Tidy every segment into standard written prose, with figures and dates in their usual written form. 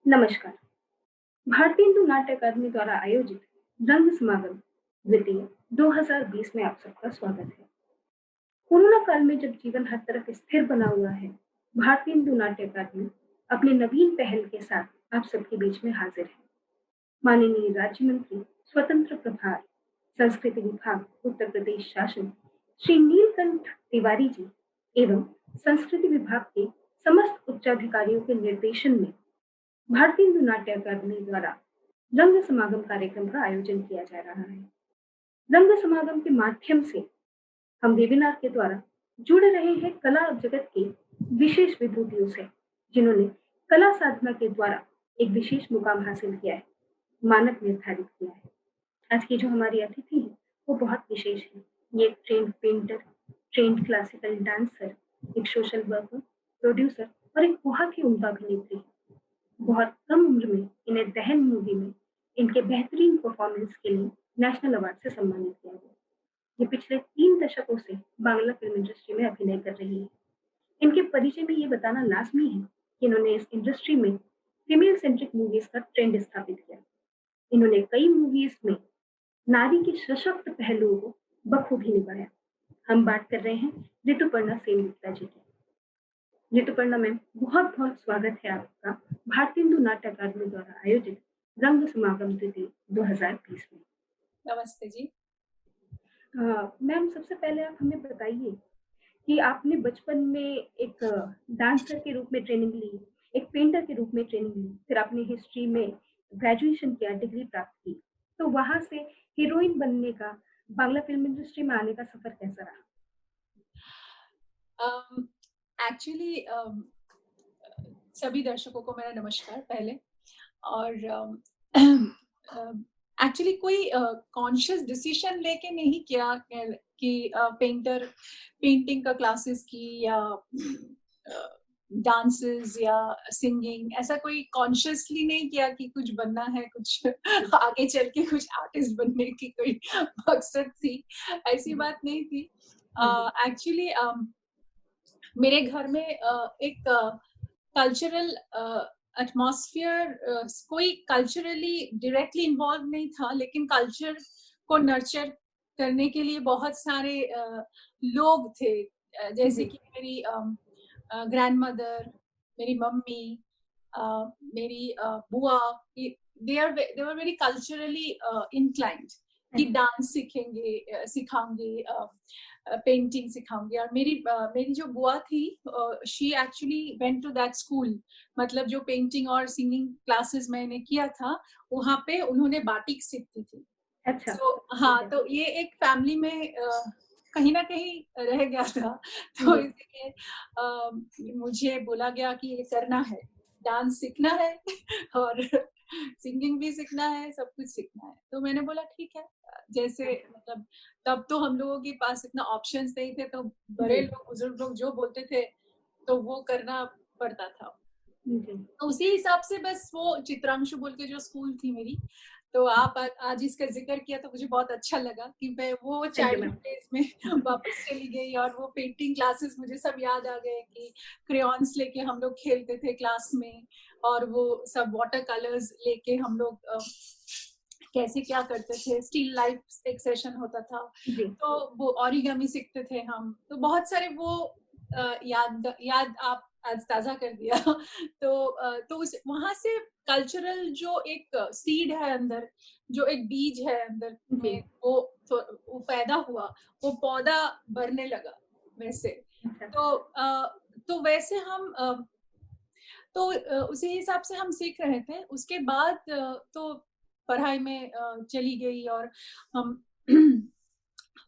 नमस्कार। भारतीय हिंदू नाट्य अकादमी द्वारा आयोजित रंग समागम द्वितीय 2020 में आप सबका स्वागत है। कोरोना काल में जब जीवन हर तरफ स्थिर बना हुआ है, भारतीय हिंदू नाट्य अकादमी अपने नवीन पहल के साथ आप सबके बीच में हाजिर है। माननीय राज्य मंत्री स्वतंत्र प्रभार संस्कृति विभाग उत्तर प्रदेश शासन श्री नीलकंठ तिवारी जी एवं संस्कृति विभाग के समस्त उच्चाधिकारियों के निर्देशन में भारतीय हिंदू नाट्य अकादमी द्वारा रंग समागम कार्यक्रम का आयोजन किया जा रहा है। रंग समागम के माध्यम से हम वेबिनार के द्वारा जुड़ रहे हैं कला जगत के विशेष विभूतियों से, जिन्होंने कला साधना के द्वारा एक विशेष मुकाम हासिल किया है, मानक निर्धारित किया है। आज की जो हमारी अतिथि है, वो बहुत विशेष है। ये एक trained painter, trained classical dancer, एक सोशल वर्कर, प्रोड्यूसर और एक बहुत ही उम्दा अभिनेत्री है। बहुत कम उम्र में इन्हें दहन मूवी में इनके बेहतरीन परफॉर्मेंस के लिए नेशनल अवार्ड से सम्मानित किया गया। ये पिछले 3 दशकों से बांग्ला फिल्म इंडस्ट्री में अभिनय कर रही है। इनके परिचय में ये बताना लाज़मी है कि इन्होंने इस इंडस्ट्री में फीमेल सेंट्रिक मूवीज़ का ट्रेंड स्थापित किया। इन्होंने कई मूवीज़ में नारी के सशक्त पहलुओं को बखूबी निभाया। हम बात कर रहे हैं ऋतुपर्णा सेनगुप्ता जी की। ऋतुपर्णा मैम, बहुत-बहुत स्वागत है आपका भारतीय हिंदू नाट्य अकादमी द्वारा आयोजित रंग समागम द्वितीय 2020 में। नमस्ते जी। मैम, सबसे पहले आप हमें बताइए कि आपने बचपन में एक डांसर के रूप में ट्रेनिंग ली, एक पेंटर के रूप में ट्रेनिंग ली, फिर आपने हिस्ट्री में ग्रेजुएशन किया, डिग्री प्राप्त की। तो वहाँ से हीरोइन बनने का, बांग्ला फिल्म इंडस्ट्री में आने का सफर कैसा रहा? एक्चुअली सभी दर्शकों को मेरा नमस्कार पहले। और एक्चुअली कोई कॉन्शियस डिसीजन लेके नहीं किया कि पेंटिंग का क्लासेस की या डांसेस या सिंगिंग, ऐसा कोई कॉन्शियसली नहीं किया कि कुछ बनना है, कुछ आगे चल के कुछ आर्टिस्ट बनने की कोई मकसद थी, ऐसी बात नहीं थी। एक्चुअली मेरे घर में एक कल्चरल एटमॉस्फेयर, कोई कल्चरली डायरेक्टली इन्वॉल्व नहीं था, लेकिन कल्चर को नर्चर करने के लिए बहुत सारे लोग थे। जैसे कि मेरी ग्रैंड मदर, मेरी मम्मी, मेरी बुआ, they were very culturally inclined कि डांस सीखेंगे, सिखाएंगे, पेंटिंग सिखाऊंगी। और मेरी जो बुआ थी, she actually went to that school, मतलब जो पेंटिंग और सिंगिंग क्लासेस मैंने किया था, वहाँ पे उन्होंने बाटिक सीखती थी। अच्छा। हाँ, तो ये एक फैमिली में कहीं ना कहीं रह गया था। तो इसलिए मुझे बोला गया कि ये करना है, डांस सीखना है और सिंगिंग भी सीखना है, सब कुछ सीखना है। तो मैंने बोला ठीक है। जैसे मतलब तब तो हम लोगों के पास इतना ऑप्शंस नहीं थे, तो बड़े लोग, बुजुर्ग लोग जो बोलते थे तो वो करना पड़ता था। तो उसी हिसाब से बस वो चित्रांशु बोल के जो स्कूल थी मेरी, तो आप आज इसका जिक्र किया तो मुझे बहुत अच्छा लगा कि मैं वो चाइल्डहुड डेज में वापस चली गई। और वो पेंटिंग क्लासेस मुझे सब याद आ गए कि क्रेयॉन्स लेके हम लोग खेलते थे क्लास में, और वो सब वाटर कलर्स लेके हम लोग कैसे क्या करते थे। स्टील लाइफ एक सेशन होता था, तो वो ओरिगामी सीखते थे हम। तो बहुत सारे वो याद आप आज ताजा कर दिया। तो उस वहां से कल्चरल जो एक सीड है अंदर, जो एक बीज है अंदर में, वो पैदा हुआ, वो पौधा बढ़ने लगा वैसे। तो वैसे हम तो उसी हिसाब से हम सीख रहे थे। उसके बाद तो पढ़ाई में चली गई। और हम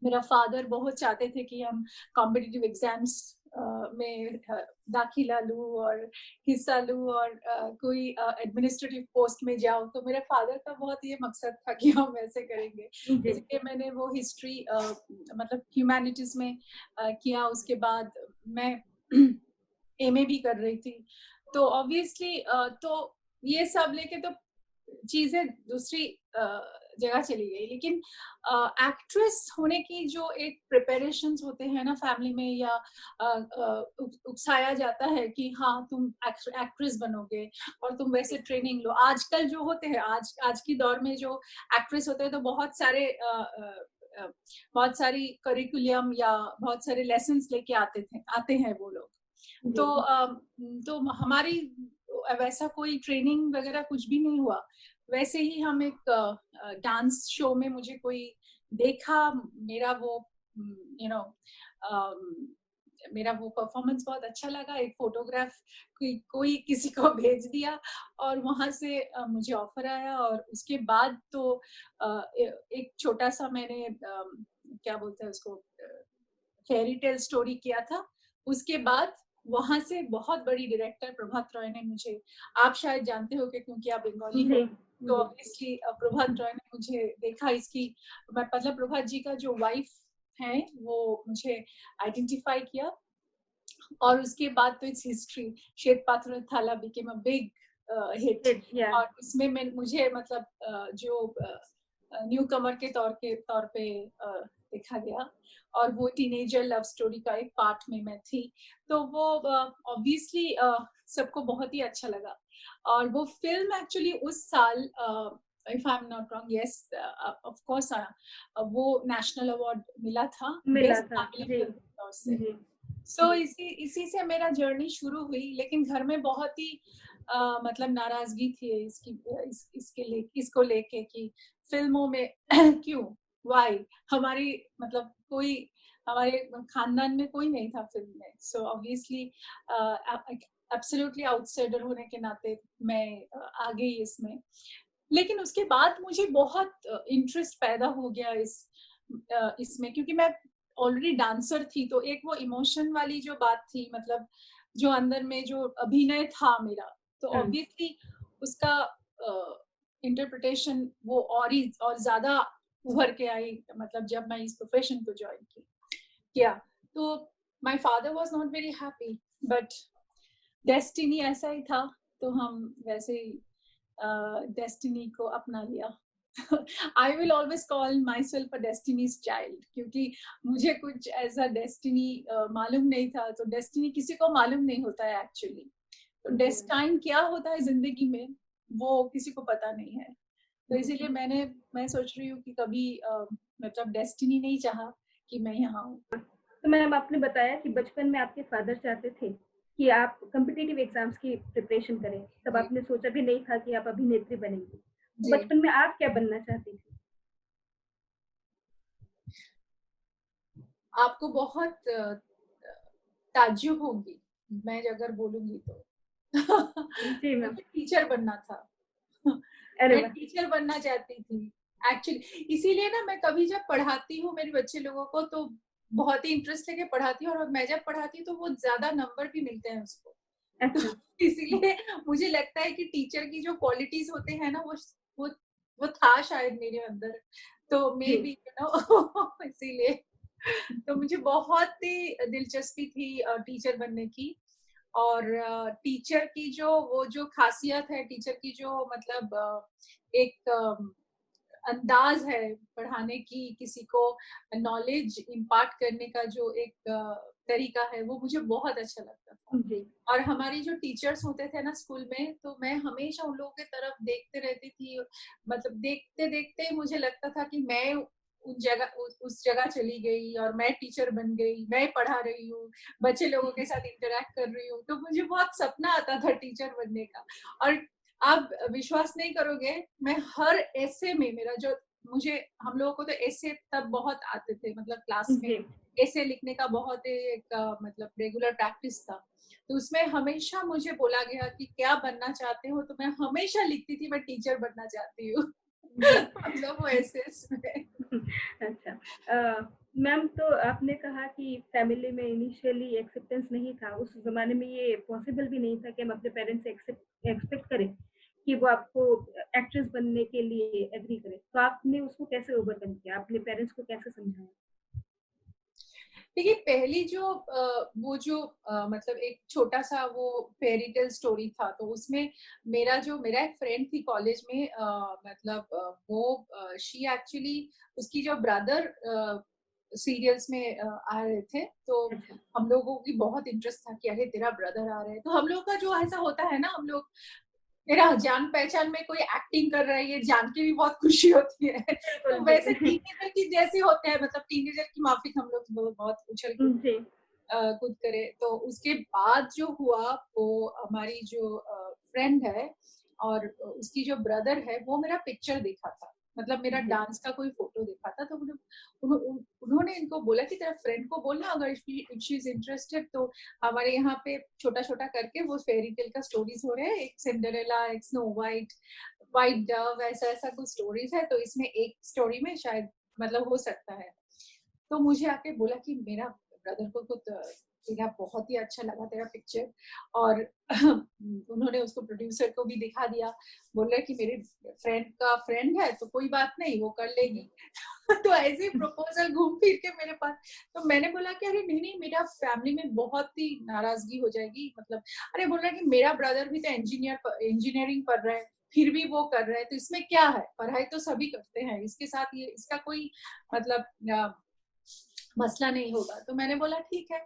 मेरा फादर बहुत चाहते थे कि हम कॉम्पिटिटिव एग्जाम्स में दाखिला लूं और हिस्सा लूं और कोई एडमिनिस्ट्रेटिव पोस्ट में जाऊं। तो मेरे फादर का बहुत ये मकसद था कि हम ऐसे करेंगे, इसलिए मैंने वो हिस्ट्री मतलब ह्यूमैनिटीज में किया। उसके बाद मैं एमए भी कर रही थी। तो ऑब्वियसली तो ये सब लेके तो चीजें दूसरी जगह चली गई। लेकिन एक्ट्रेस होने की जो एक प्रिपरेशंस होते हैं ना फैमिली में, या उकसाया जाता है कि हाँ तुम एक्ट्रेस बनोगे और तुम वैसे ट्रेनिंग लो। आजकल जो होते हैं, आज की दौर में जो एक्ट्रेस होते हैं, तो बहुत सारी करिकुलम या बहुत सारे लेसन्स लेके आते हैं वो लोग। तो हमारी वैसा कोई ट्रेनिंग वगैरह कुछ भी नहीं हुआ। वैसे ही हम एक डांस शो में मुझे कोई देखा, मेरा वो यू नो मेरा वो परफॉर्मेंस बहुत अच्छा लगा, एक फोटोग्राफ कोई किसी को भेज दिया और वहां से मुझे ऑफर आया। और उसके बाद तो एक छोटा सा मैंने क्या बोलते हैं उसको, फेरी टेल स्टोरी किया था। उसके बाद वहां से बहुत बड़ी डायरेक्टर प्रभात रॉय ने मुझे, आप शायद जानते हो क्योंकि आप बंगाली हो, तो ऑब्वियसली प्रभात रॉय ने मुझे देखा। इसकी मतलब प्रभात जी का जो वाइफ है वो मुझे आइडेंटिफाई किया, और उसके बाद तो इट्स हिस्ट्री। श्वेत पात्र थाला बिकेम अ बिग हिट, और उसमें मुझे मतलब जो न्यू कमर के तौर पे देखा गया, और वो टीनेजर लव स्टोरी का एक पार्ट में मैं थी। तो वो ऑब्वियसली सबको बहुत ही अच्छा लगा। और वो फिल्म एक्चुअली उस साल, if I am not wrong, yes of course, वो नेशनल अवार्ड मिला था बेस्ट फैमिली फिल्म तौर से। सो इसी से मेरा जर्नी शुरू हुई। लेकिन घर में बहुत ही मतलब नाराजगी थी इसको लेके कि फिल्मों में क्यों, व्हाई, हमारी मतलब कोई हमारे खानदान में कोई नहीं था फिल्म में। सो ऑब्वियसली एब्सोल्युटली आउटसाइडर होने के नाते मैं आ गई इसमें। लेकिन उसके बाद मुझे बहुत इंटरेस्ट पैदा हो गया इसमें, क्योंकि मैं ऑलरेडी डांसर थी। तो एक वो इमोशन वाली जो बात थी, मतलब जो अंदर में जो अभिनय था मेरा, तो ऑब्वियसली उसका इंटरप्रिटेशन वो और ज्यादा उभर के आई, मतलब जब मैं इस प्रोफेशन को ज्वाइन किया। तो my father was not very happy, but destiny ऐसा ही था, तो हम वैसे ही डेस्टिनी को अपना लिया। I will always call myself a destiny's child, क्योंकि मुझे कुछ ऐसा डेस्टिनी मालूम नहीं था। तो डेस्टिनी किसी को मालूम नहीं होता है एक्चुअली। तो डेस्टाइन क्या होता है जिंदगी में, वो किसी को पता नहीं है। तो इसीलिए मैं सोच रही हूँ कि कभी मतलब डेस्टिनी नहीं चाहा कि मैं यहाँ हूँ। तो मैम, आपने बताया कि बचपन में आपके फादर चाहते थे कि आप कॉम्पिटिटिव एग्जाम्स की प्रिपरेशन करें, तब आपने सोचा भी नहीं था कि आप अभिनेत्री बनेंगी। तो बचपन में आप क्या बनना चाहती थी? आपको बहुत ताज्जुब होगी मैं अगर बोलूंगी तो। जी मैम। टीचर बनना था। मैं टीचर बनना चाहती थी एक्चुअली। इसीलिए ना मैं कभी जब पढ़ाती हूँ मेरे बच्चे लोगों को, तो बहुत ही इंटरेस्ट लेके पढ़ाती हूँ, और मैं जब पढ़ाती हूँ तो वो ज्यादा नंबर भी मिलते हैं उसको। तो इसीलिए मुझे लगता है कि टीचर की जो क्वालिटीज होते हैं ना, वो था शायद मेरे अंदर। तो मे बी इसीलिए तो मुझे बहुत ही दिलचस्पी थी टीचर बनने की। और टीचर की जो खासियत है, टीचर की जो मतलब एक अंदाज है पढ़ाने की, किसी को नॉलेज इम्पार्ट करने का जो एक तरीका है, वो मुझे बहुत अच्छा लगता था। और हमारी जो टीचर्स होते थे ना स्कूल में, तो मैं हमेशा उन लोगों की तरफ देखते रहती थी। मतलब देखते देखते मुझे लगता था कि मैं उस जगह चली गई और मैं टीचर बन गई, मैं पढ़ा रही हूँ, बच्चे लोगों के साथ इंटरेक्ट कर रही हूँ। तो मुझे बहुत सपना आता था टीचर बनने का। और आप विश्वास नहीं करोगे, मैं हर ऐसे में मेरा जो हम लोगों को तो ऐसे तब बहुत आते थे, मतलब क्लास में ऐसे लिखने का बहुत एक मतलब रेगुलर प्रैक्टिस था। तो उसमें हमेशा मुझे बोला गया कि क्या बनना चाहते हो, तो मैं हमेशा लिखती थी मैं टीचर बनना चाहती हूँ। मतलब वो ऐसे अच्छा मैम, तो आपने कहा कि फैमिली में इनिशियली एक्सेप्टेंस नहीं था। उस जमाने में ये पॉसिबल भी नहीं था कि हम अपने पेरेंट्स से एक्सपेक्ट करें कि वो आपको एक्ट्रेस बनने के लिए एग्री करें। तो आपने उसको कैसे ओवरकम किया? अपने पेरेंट्स को कैसे समझाया? देखिए पहली जो वो जो मतलब एक छोटा सा वो फेरी टेल स्टोरी था, तो उसमें मेरा एक फ्रेंड थी कॉलेज में, मतलब वो शी एक्चुअली उसकी जो ब्रदर सीरियल्स में आ रहे थे, तो अच्छा। हम लोगों की बहुत इंटरेस्ट था कि अरे तेरा ब्रदर आ रहा है, तो हम लोग का जो ऐसा होता है ना, हम लोग मेरा जान पहचान में कोई एक्टिंग कर रहा है ये जान के भी बहुत खुशी होती है। बिल्कुल, तो वैसे बिल्कुल। टीनेजर की जैसे होते हैं, मतलब टीनेजर की माफिक हम लोग बहुत उछल कूद जी। कूद करे। तो उसके बाद जो हुआ वो हमारी जो फ्रेंड है और उसकी जो ब्रदर है वो मेरा पिक्चर देखा था, मतलब मेरा जी। डांस का कोई फोटो देखा था, तो उन्होंने इनको बोला कि तेरा फ्रेंड को बोलना अगर इफ शी इज इंटरेस्टेड, तो हमारे यहाँ पे छोटा छोटा करके वो फेरी टेल का स्टोरीज हो रहे हैं, एक सिंड्रेला, एक स्नो वाइट, वाइट डव, ऐसा ऐसा कुछ स्टोरीज है, तो इसमें एक स्टोरी में शायद मतलब हो सकता है। तो मुझे आके बोला कि मेरा ब्रदर को तो तेरा बहुत ही अच्छा लगा तेरा पिक्चर, और उन्होंने उसको प्रोड्यूसर को भी दिखा दिया, बोल रहे कि मेरे फ्रेंड का फ्रेंड है तो कोई बात नहीं वो कर लेगी। तो ऐसे ही प्रपोजल घूम फिर के मेरे पास, तो मैंने बोला कि अरे नहीं नहीं, मेरा फैमिली में बहुत ही नाराजगी हो जाएगी, मतलब अरे बोल रहा है कि मेरा ब्रदर भी तो इंजीनियरिंग पढ़ रहा है, फिर भी वो कर रहा है, तो इसमें क्या है, पढ़ाई तो सभी करते हैं, इसके साथ ये इसका कोई मतलब मसला नहीं होगा। तो मैंने बोला ठीक है।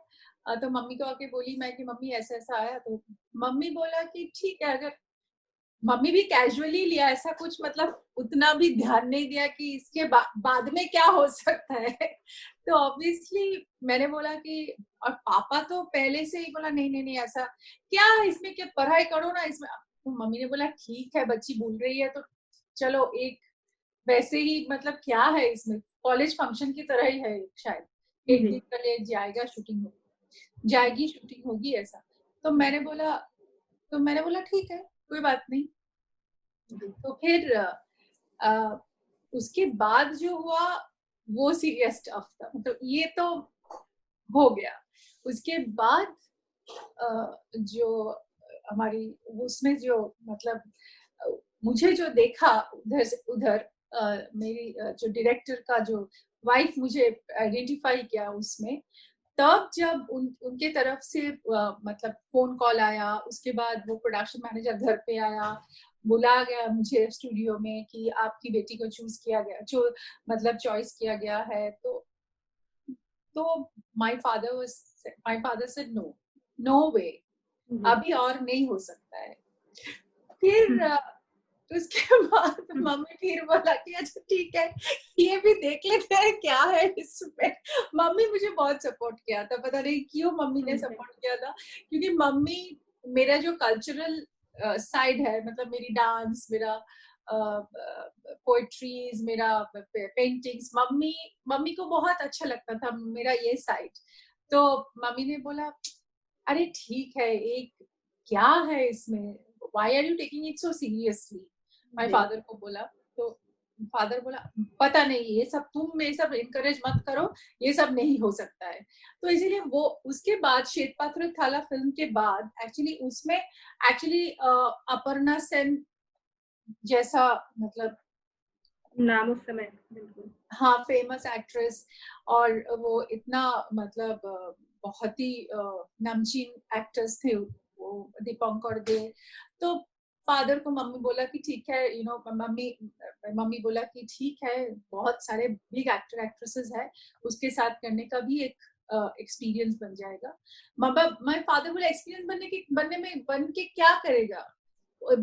तो मम्मी को आके बोली मैं कि मम्मी ऐसा ऐसा आया, तो मम्मी बोला कि ठीक है, अगर मम्मी भी कैजुअली लिया, ऐसा कुछ मतलब उतना भी ध्यान नहीं दिया कि इसके बाद में क्या हो सकता है। तो ऑब्वियसली मैंने बोला कि, और पापा तो पहले से ही बोला नहीं नहीं नहीं ऐसा क्या है इसमें, क्या पढ़ाई करो ना इसमें। तो मम्मी ने बोला ठीक है बच्ची बोल रही है तो चलो, एक वैसे ही मतलब क्या है इसमें, कॉलेज फंक्शन की तरह ही है शायद, एक जी। दिन का ले जाएगा शूटिंग होगी, जाएगी शूटिंग होगी ऐसा। तो मैंने बोला ठीक है कोई बात नहीं। जी। तो फिर उसके बाद जो हुआ वो सीरियस स्टफ था, मतलब ये तो हो गया। उसके बाद जो हमारी उसमें जो मतलब मुझे जो देखा उधर से उधर, मेरी जो डायरेक्टर का जो वाइफ मुझे आइडेंटिफाई किया उसमें, तब जब उनके तरफ से मतलब फोन कॉल आया, उसके बाद वो प्रोडक्शन मैनेजर घर पे आया, बुला गया मुझे स्टूडियो में कि आपकी बेटी को चूज किया गया, जो मतलब चॉइस किया गया है। तो my father said no, no way, जी। अभी और नहीं हो सकता है। फिर उसके बाद मम्मी फिर बोला कि अच्छा ठीक है ये भी देख लेते हैं क्या है इसमें। मम्मी मुझे बहुत सपोर्ट किया था, पता नहीं क्यों मम्मी ने जी। सपोर्ट किया था, क्योंकि मम्मी मेरा जो कल्चरल साइड है, मतलब मेरी डांस, मेरा पोएट्रीज, मेरा पेंटिंग्स, मम्मी मम्मी को बहुत अच्छा लगता था मेरा ये साइड। तो मम्मी ने बोला अरे ठीक है, एक क्या है इसमें, why are you taking it so seriously, my जी। फादर को बोला। तो फादर बोला पता नहीं, ये सब तुम ये सब इनकरेज मत करो, ये सब नहीं हो सकता है। तो इसीलिए वो उसके बाद श्वेत पात्र थाला फिल्म के बाद एक्चुअली उसमें एक्चुअली अपर्णा सेन जैसा मतलब नाम उस समय बिल्कुल। हाँ फेमस एक्ट्रेस, और वो इतना मतलब बहुत ही नामचीन एक्टर्स थे वो, दीपंकर दे। तो फादर को मम्मी बोला कि ठीक है, मम्मी मम्मी बोला कि ठीक है, बहुत सारे बिग एक्टर एक्ट्रेसेस है, उसके साथ करने का भी एक एक्सपीरियंस बन जाएगा। माय फादर बोला एक्सपीरियंस बनने में बन के क्या करेगा,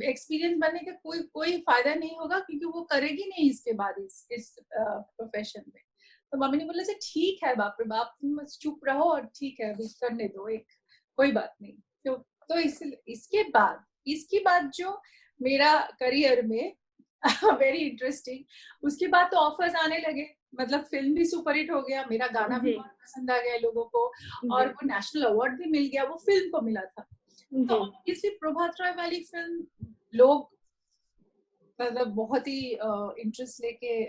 एक्सपीरियंस बनने का कोई कोई फायदा नहीं होगा, क्योंकि वो करेगी नहीं इसके बाद इस प्रोफेशन में। तो मम्मी ने बोला अच्छा ठीक है बाप रे बाप, तुम बस चुप रहो और ठीक है अभी करने दो, एक कोई बात नहीं। तो इसके बाद जो मेरा करियर में वेरी इंटरेस्टिंग, उसके बाद तो ऑफर्स आने लगे, मतलब फिल्म भी सुपरहिट हो गया, मेरा गाना भी जी। बहुत पसंद आ गया लोगों को, और जी। वो नेशनल अवार्ड भी मिल गया, वो फिल्म को मिला था। तो जी। ऑब्वियसली प्रभात राय वाली फिल्म लोग मतलब बहुत ही इंटरेस्ट लेके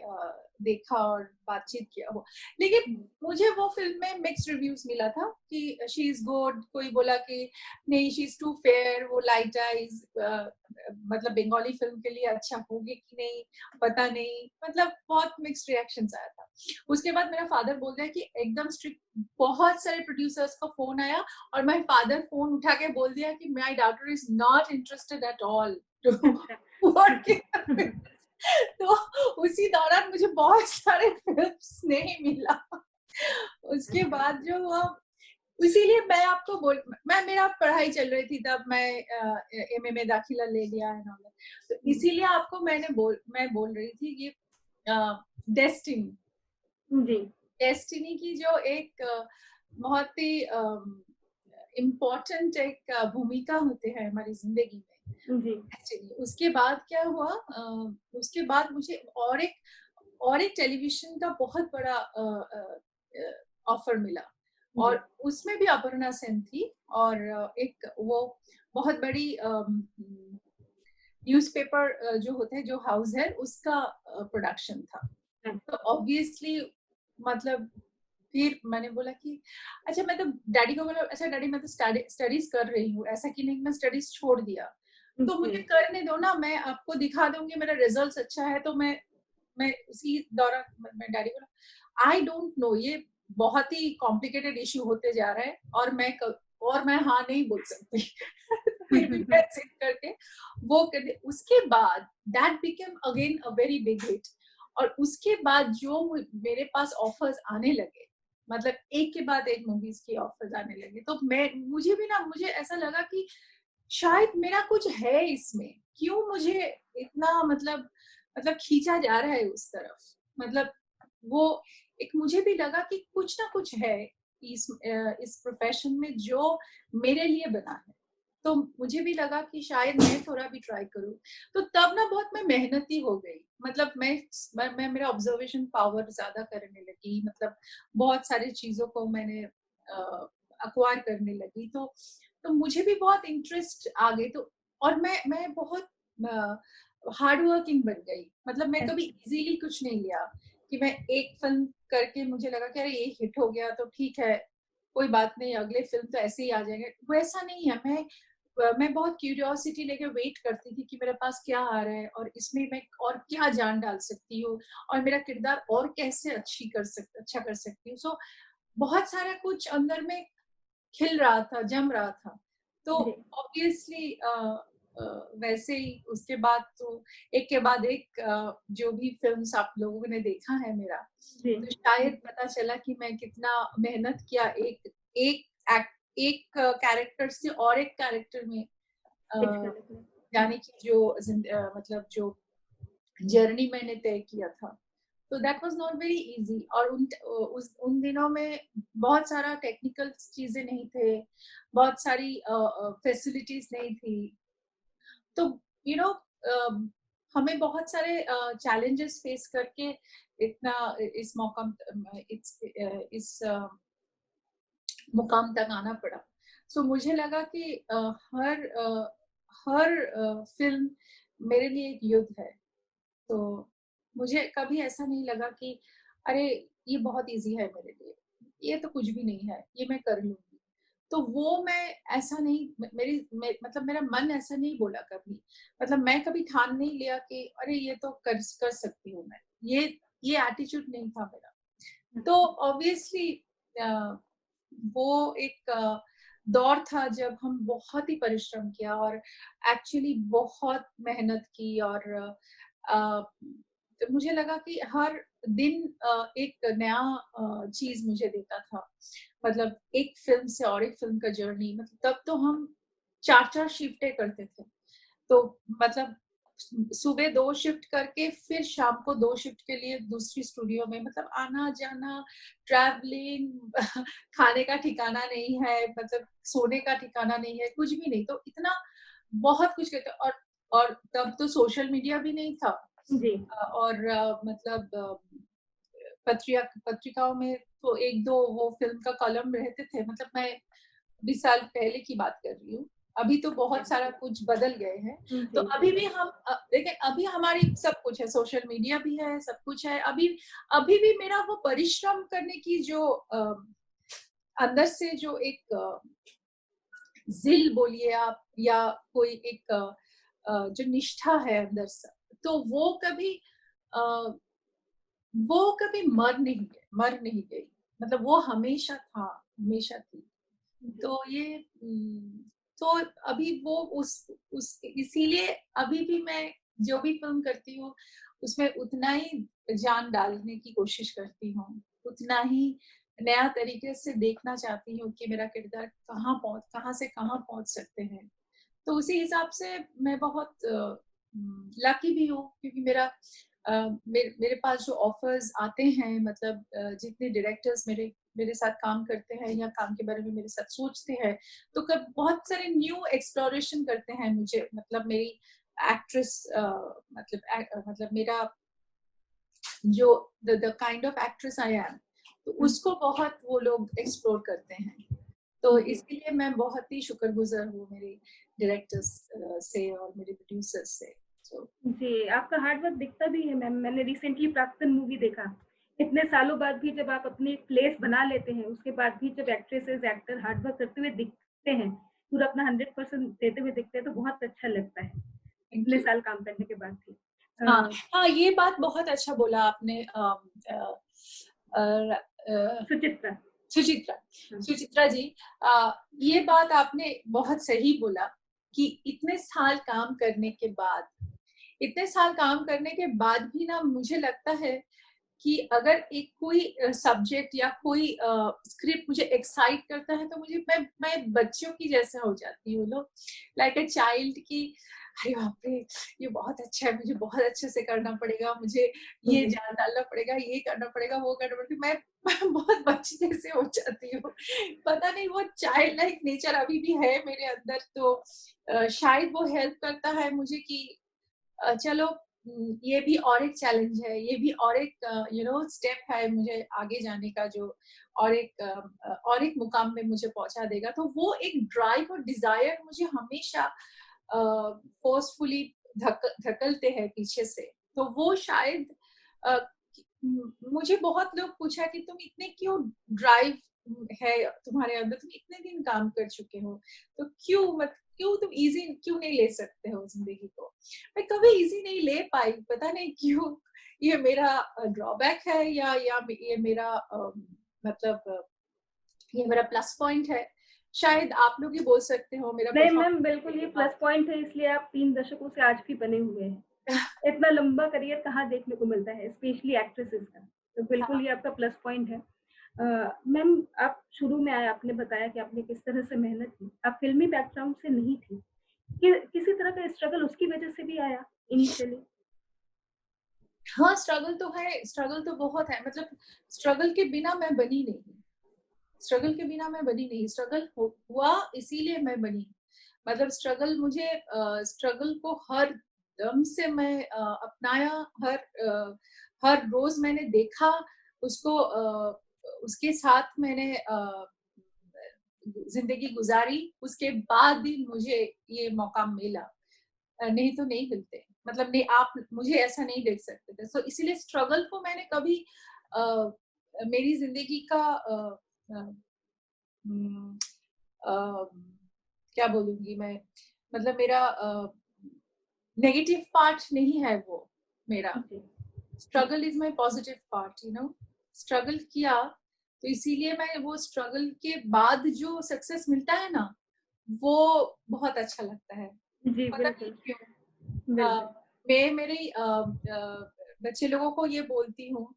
देखा और बातचीत किया हो। लेकिन मुझे वो फिल्म में मिक्स रिव्यूज मिला था कि शी इज गुड, कोई बोला कि नहीं शी इज टू फेयर, वो लाइट आइज, मतलब बंगाली फिल्म के लिए अच्छा होगी कि नहीं पता नहीं, मतलब बहुत मिक्स रिएक्शंस आया था। उसके बाद मेरा फादर बोल रहा है कि एकदम स्ट्रिक्ट, बहुत सारे प्रोड्यूसर्स का फोन आया और माय फादर फोन उठा के बोल दिया कि my daughter is not interested at all to work. तो उसी दौरान मुझे बहुत सारे फिल्म्स नहीं मिला। उसके बाद जो हुआ, इसीलिए मैं आपको बोल, मैं मेरा पढ़ाई चल रही थी तब, मैं एमए में दाखिला ले लिया है ना, तो इसीलिए आपको मैं बोल रही थी कि डेस्टिनी, डेस्टिनी की जो एक बहुत ही इम्पोर्टेंट एक भूमिका होते हैं हमारी जिंदगी में। एक्चुअली उसके बाद क्या हुआ, उसके बाद मुझे और एक टेलीविजन का बहुत बड़ा ऑफर मिला और उसमें भी अपर्णा सेन थी और एक वो बहुत बड़ी न्यूज़पेपर जो होते हैं, जो हाउस है उसका प्रोडक्शन था। तो ऑब्वियसली मतलब फिर मैंने बोला कि अच्छा, मैं तो डैडी को बोला अच्छा डैडी मैं तो स्टडीज कर रही हूँ, ऐसा कि नहीं मैं स्टडीज छोड़ दिया, तो मुझे करने दो ना, मैं आपको दिखा दूंगी मेरा रिजल्ट अच्छा है। तो मैं उसी दौरान मैं डैडी बोला आई डोंट नो, ये बहुत ही कॉम्प्लिकेटेड इश्यू होते जा रहा है और मैं हाँ नहीं बोल सकती। फिर भी मैं सिट करके वो कर, उसके बाद that became again a very big hit. और उसके बाद जो मेरे पास ऑफर्स आने लगे, मतलब एक के बाद एक मूवीज की ऑफर्स आने लगे, तो मुझे ऐसा लगा कि शायद मेरा कुछ है इसमें, क्यों मुझे इतना मतलब खींचा जा रहा है उस तरफ, मतलब वो एक मुझे भी लगा कि कुछ ना कुछ है इस प्रोफेशन में जो मेरे लिए बना है। तो मुझे भी लगा कि शायद मैं थोड़ा भी ट्राई करूं। तो तब ना बहुत मैं मेहनती हो गई, मतलब मैं मेरा ऑब्जर्वेशन पावर ज्यादा करने लगी, मतलब बहुत सारी चीजों को मैंने अक्वायर करने लगी। तो मुझे भी बहुत इंटरेस्ट आ गई। तो और मैं बहुत हार्ड वर्किंग बन गई, मतलब मैं कभी इजीली कुछ नहीं लिया कि मैं एक फिल्म करके मुझे लगा कि अरे ये हिट हो गया तो ठीक है कोई बात नहीं, अगले फिल्म तो ऐसे ही आ जाएंगे, वैसा नहीं है। मैं बहुत क्यूरियोसिटी लेके वेट करती थी कि मेरे पास क्या आ रहा है और इसमें मैं और क्या जान डाल सकती हूँ और मेरा किरदार और कैसे अच्छा कर सकती हूँ। सो बहुत सारा कुछ अंदर में खिल रहा था, जम रहा था। तो ऑब्वियसली वैसे ही उसके बाद तो एक के बाद एक जो भी फिल्म्स आप लोगों ने देखा है मेरा, तो शायद पता चला कि मैं कितना मेहनत किया एक कैरेक्टर से और एक कैरेक्टर में जाने की जो मतलब जो जर्नी मैंने तय किया था। तो that was not very easy. और उन दिनों में बहुत सारा टेक्निकल चीजें नहीं थे, बहुत सारी फैसिलिटीज नहीं थी। तो यू you नो हमें बहुत सारे चैलेंजेस फेस करके इतना इस मुकाम तक आना पड़ा। सो मुझे लगा कि हर फिल्म मेरे लिए एक युद्ध है। तो मुझे कभी ऐसा नहीं लगा कि अरे ये बहुत इजी है मेरे लिए, ये तो कुछ भी नहीं है, ये मैं कर लूंगी। तो वो मैं ऐसा नहीं, मतलब मेरा मन ऐसा नहीं बोला कभी, मतलब मैं कभी ठान नहीं लिया कि अरे ये तो कर सकती हूँ मैं, ये एटीट्यूड नहीं था मेरा। तो ऑब्वियसली वो एक दौर था जब हम बहुत ही परिश्रम किया और एक्चुअली बहुत मेहनत की। और तो मुझे लगा कि हर दिन एक नया चीज मुझे देता था, मतलब एक फिल्म से और एक फिल्म का जर्नी। मतलब तब तो हम 4 शिफ्टें करते थे, तो मतलब सुबह 2 शिफ्ट करके फिर शाम को 2 शिफ्ट के लिए दूसरी स्टूडियो में, मतलब आना जाना, ट्रैवलिंग, खाने का ठिकाना नहीं है, मतलब सोने का ठिकाना नहीं है, कुछ भी नहीं। तो इतना बहुत कुछ करते। और तब तो सोशल मीडिया भी नहीं था और मतलब पत्रिकाओं में तो 1-2 वो फिल्म का कॉलम रहते थे। मतलब मैं 20 साल पहले की बात कर रही हूँ। अभी तो बहुत सारा कुछ बदल गए हैं। तो अभी भी हम देखिए, अभी हमारी सब कुछ है, सोशल मीडिया भी है, सब कुछ है। अभी भी मेरा वो परिश्रम करने की जो अंदर से जो एक जिल बोलिए आप, या कोई एक जो निष्ठा है अंदर से, तो वो कभी मर नहीं गई। मतलब वो हमेशा थी। तो ये तो अभी वो उस इसीलिए अभी भी मैं जो भी फिल्म करती हूँ उसमें उतना ही जान डालने की कोशिश करती हूँ, उतना ही नया तरीके से देखना चाहती हूँ कि मेरा किरदार कहाँ से कहाँ पहुंच सकते हैं। तो उसी हिसाब से मैं बहुत लकी भी हूँ, क्योंकि मेरे पास जो ऑफर्स आते हैं, मतलब जितने डायरेक्टर्स मेरे साथ काम करते हैं या काम के बारे में मेरे साथ सोचते हैं, तो कब बहुत सारे न्यू एक्सप्लोरेशन करते हैं मुझे, मतलब मेरी एक्ट्रेस मतलब मेरा जो the kind of actress I am, तो उसको बहुत वो लोग एक्सप्लोर करते हैं। तो इसके लिए मैं बहुत ही शुक्रगुजार हूँ मेरे डायरेक्टर्स से और मेरे प्रोड्यूसर्स से। जी, आपका हार्ड वर्क दिखता भी है मैम। मैंने रिसेंटली प्राक्तन मूवी देखा। इतने सालों बाद भी जब आप अपनी एक प्लेस बना लेते हैं, उसके बाद भी जब एक्ट्रेसेस, एक्टर हार्ड वर्क करते हुए दिखते हैं, पूरा अपना 100% देते हुए दिखते हैं, तो बहुत अच्छा लगता है, इतने साल काम करने के बाद भी। हाँ, ये बात बहुत अच्छा बोला आपने। सुचित्रा जी, ये बात आपने बहुत सही बोला कि इतने साल काम करने के बाद भी ना, मुझे लगता है कि अगर एक कोई सब्जेक्ट या कोई स्क्रिप्ट मुझे एक्साइट करता है, तो मैं बच्चों की जैसा हो जाती हूँ, लाइक अ चाइल्ड की, अरे बाप रे, ये बहुत अच्छा है, मुझे बहुत अच्छे से करना पड़ेगा, मुझे ये जान डालना पड़ेगा, ये करना पड़ेगा, वो करना पड़ेगा। मैं बहुत बच्ची जैसे हो जाती हूँ। पता नहीं, वो चाइल्ड लाइक नेचर अभी भी है मेरे अंदर, तो शायद वो हेल्प करता है मुझे कि चलो, ये भी और एक चैलेंज है, ये भी और एक स्टेप है मुझे आगे जाने का, जो और एक मुकाम में मुझे पहुंचा देगा। तो वो एक ड्राइव और डिजायर मुझे हमेशा फोर्सफुली धकलते हैं पीछे से। तो वो शायद मुझे बहुत लोग पूछा कि तुम इतने क्यों ड्राइव है तुम्हारे अंदर, तुम इतने दिन काम कर चुके हो, तो क्यों तुम इजी क्यों नहीं ले सकते हो जिंदगी को। मैं कभी इजी नहीं ले पाई, पता नहीं क्यों। ये मेरा ड्रॉबैक है या ये मेरा मतलब ये मेरा प्लस पॉइंट है, शायद आप लोग ही बोल सकते हो। मेरा नहीं मैम, बिल्कुल ये प्लस पॉइंट है, इसलिए आप 3 दशकों से आज भी बने हुए हैं। इतना लंबा करियर कहाँ देखने को मिलता है, स्पेशली एक्ट्रेसेस का। तो बिल्कुल ये आपका प्लस पॉइंट है। मैम, आप शुरू में आए, आपने बताया कि आपने किस तरह से मेहनत की। आप फिल्मी बैकग्राउंड से नहीं थी, किसी तरह का स्ट्रगल उसकी वजह से भी आया इनिशियली? हाँ, स्ट्रगल तो है, स्ट्रगल तो बहुत है। मतलब स्ट्रगल के बिना मैं बनी नहीं, स्ट्रगल हुआ इसीलिए मैं बनी। मतलब स्ट्रगल को हर दम से मैं अपनाया, हर रोज मैंने देखा उसको, उसके साथ मैंने जिंदगी गुजारी। उसके बाद भी मुझे ये मौका मिला, नहीं तो नहीं मिलते। मतलब नहीं, आप मुझे ऐसा नहीं देख सकते थे। तो इसीलिए स्ट्रगल को मैंने कभी मेरी जिंदगी का क्या बोलूंगी मैं, मतलब मेरा नेगेटिव पार्ट नहीं है वो मेरा। Struggle is my positive part, struggle किया, तो इसीलिए मैं वो स्ट्रगल के बाद जो सक्सेस मिलता है ना, वो बहुत अच्छा लगता है। जी पता नहीं बिल्कुल। क्यों। मैं मेरे बच्चे लोगों को ये बोलती हूँ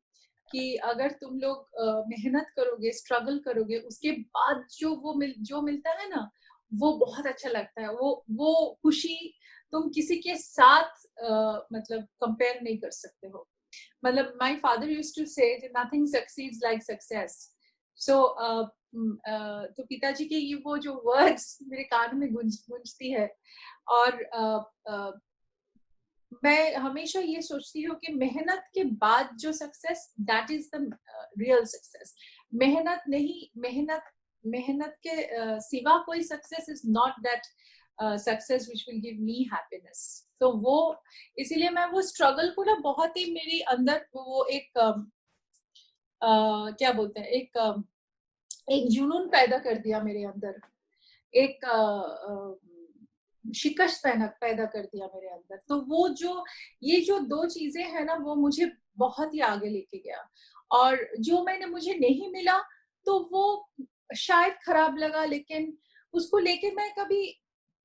कि अगर तुम लोग मेहनत करोगे, स्ट्रगल करोगे, उसके बाद जो मिलता है ना, वो बहुत अच्छा लगता है। वो खुशी तुम किसी के साथ मतलब कंपेयर नहीं कर सकते हो। मतलब माय फादर यूज्ड टू से नथिंग सक्सीड्स लाइक सक्सेस। सो तो पिताजी के ये वो जो वर्ड्स मेरे कान में गूंजती है। और मैं हमेशा ये सोचती हूँ कि मेहनत के बाद जो success, that is the real success. मेहनत नहीं, मेहनत के सिवा कोई success is not that success which will give me happiness. तो वो इसीलिए मैं वो स्ट्रगल को ना बहुत ही मेरे अंदर वो एक क्या बोलते हैं, एक जुनून पैदा कर दिया मेरे अंदर, एक शिकस्त पैदा कर दिया मेरे अंदर। तो वो जो ये जो दो चीजें हैं ना, वो मुझे बहुत ही आगे लेके गया। और जो मुझे नहीं मिला तो वो शायद खराब लगा, लेकिन उसको लेके मैं कभी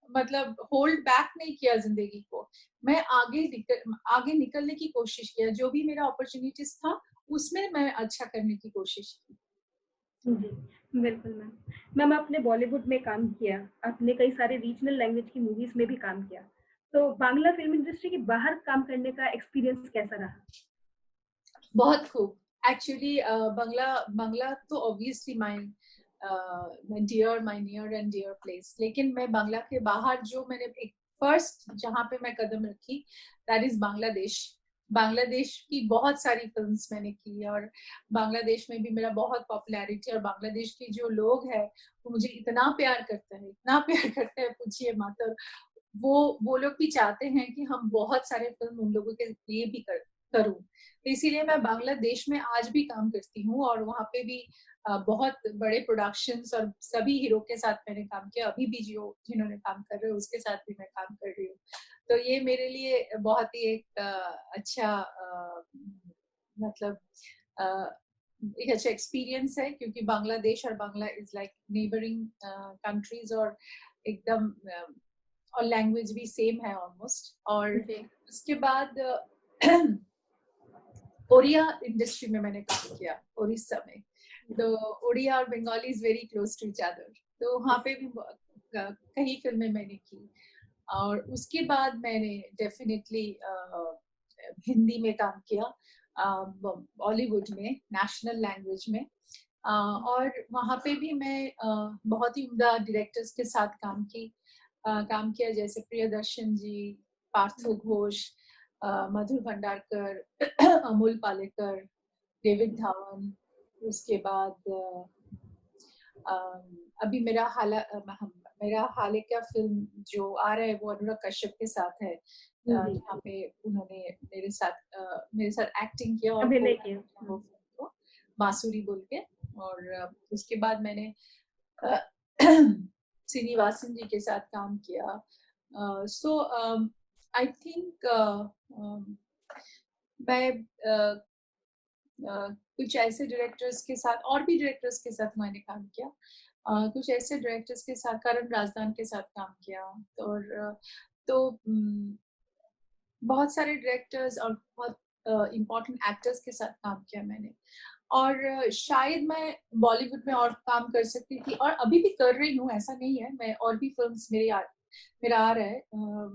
मतलब होल्ड बैक नहीं किया जिंदगी को। मैं आगे निकलने की कोशिश किया। जो भी मेरा अपॉर्चुनिटीज था उसमें मैं अच्छा करने की कोशिश की। जी, बिल्कुल मैम। मैम आपने बॉलीवुड में काम किया, आपने कई सारे रीजनल लैंग्वेज की मूवीज़ में भी काम किया। तो बांग्ला फ़िल्म इंडस्ट्री के बाहर काम करने का एक्सपीरियंस कैसा रहा? बहुत खूब। एक्चुअली बांग्ला बांग्ला तो obviously my near and dear place. लेकिन मैं बांग्ला के बाहर जो मैंने एक फर्स्ट जहाँ पे मैं कदम रखी, दैट इज बांग्लादेश। बांग्लादेश की बहुत सारी फिल्म्स मैंने की, और बांग्लादेश में भी मेरा बहुत पॉपुलैरिटी, और बांग्लादेश के जो लोग हैं वो मुझे इतना प्यार करते हैं, इतना प्यार करते हैं, पूछिए मत। और वो लोग भी चाहते हैं कि हम बहुत सारे फिल्म उन लोगों के लिए भी करूं। तो इसीलिए मैं बांग्लादेश में आज भी काम करती हूँ, और वहाँ पे भी बहुत बड़े प्रोडक्शंस और सभी हीरो के साथ मैंने काम किया। अभी भी जिन्होंने काम कर रहे हैं उसके साथ भी मैं काम कर रही हूँ। तो ये मेरे लिए बहुत ही एक अच्छा मतलब एक अच्छा एक्सपीरियंस है, क्योंकि बांग्लादेश और Bangla is like neighbouring countries, और एकदम और लैंग्वेज भी सेम है ऑलमोस्ट। और उसके बाद ओडिया इंडस्ट्री में मैंने काम किया उड़ीसा में। तो ओडिया और Bengali is very close to each other, तो वहाँ पे भी कई फिल्में मैंने की। और उसके बाद मैंने डेफिनेटली हिंदी में काम किया, बॉलीवुड में, नेशनल लैंग्वेज में। और वहाँ पे भी मैं बहुत ही उम्दा डायरेक्टर्स के साथ काम किया, जैसे प्रियदर्शन जी, पार्थो घोष, मधुर भंडारकर, अमोल पालेकर, डेविड धावन। उसके बाद अभी मेरा हाल का फिल्म जो आ रहा है वो अनुराग कश्यप के साथ है, जहाँ पे उन्होंने मेरे साथ एक्टिंग किया और अभिनय किया। वो फिल्म को बांसुरी बोल के। और उसके बाद मैंने श्रीनिवासन जी के साथ काम किया। सो आई थिंक मैं कुछ ऐसे डायरेक्टर्स के साथ, और भी डायरेक्टर्स के साथ मैंने काम किया। कुछ ऐसे डायरेक्टर्स के साथ, करण राजदान के साथ काम किया। और तो बहुत सारे डायरेक्टर्स और बहुत इम्पोर्टेंट एक्टर्स के साथ काम किया मैंने। और शायद मैं बॉलीवुड में और काम कर सकती थी, और अभी भी कर रही हूँ, ऐसा नहीं है। मैं और भी फिल्म्स मेरा आ रहा है।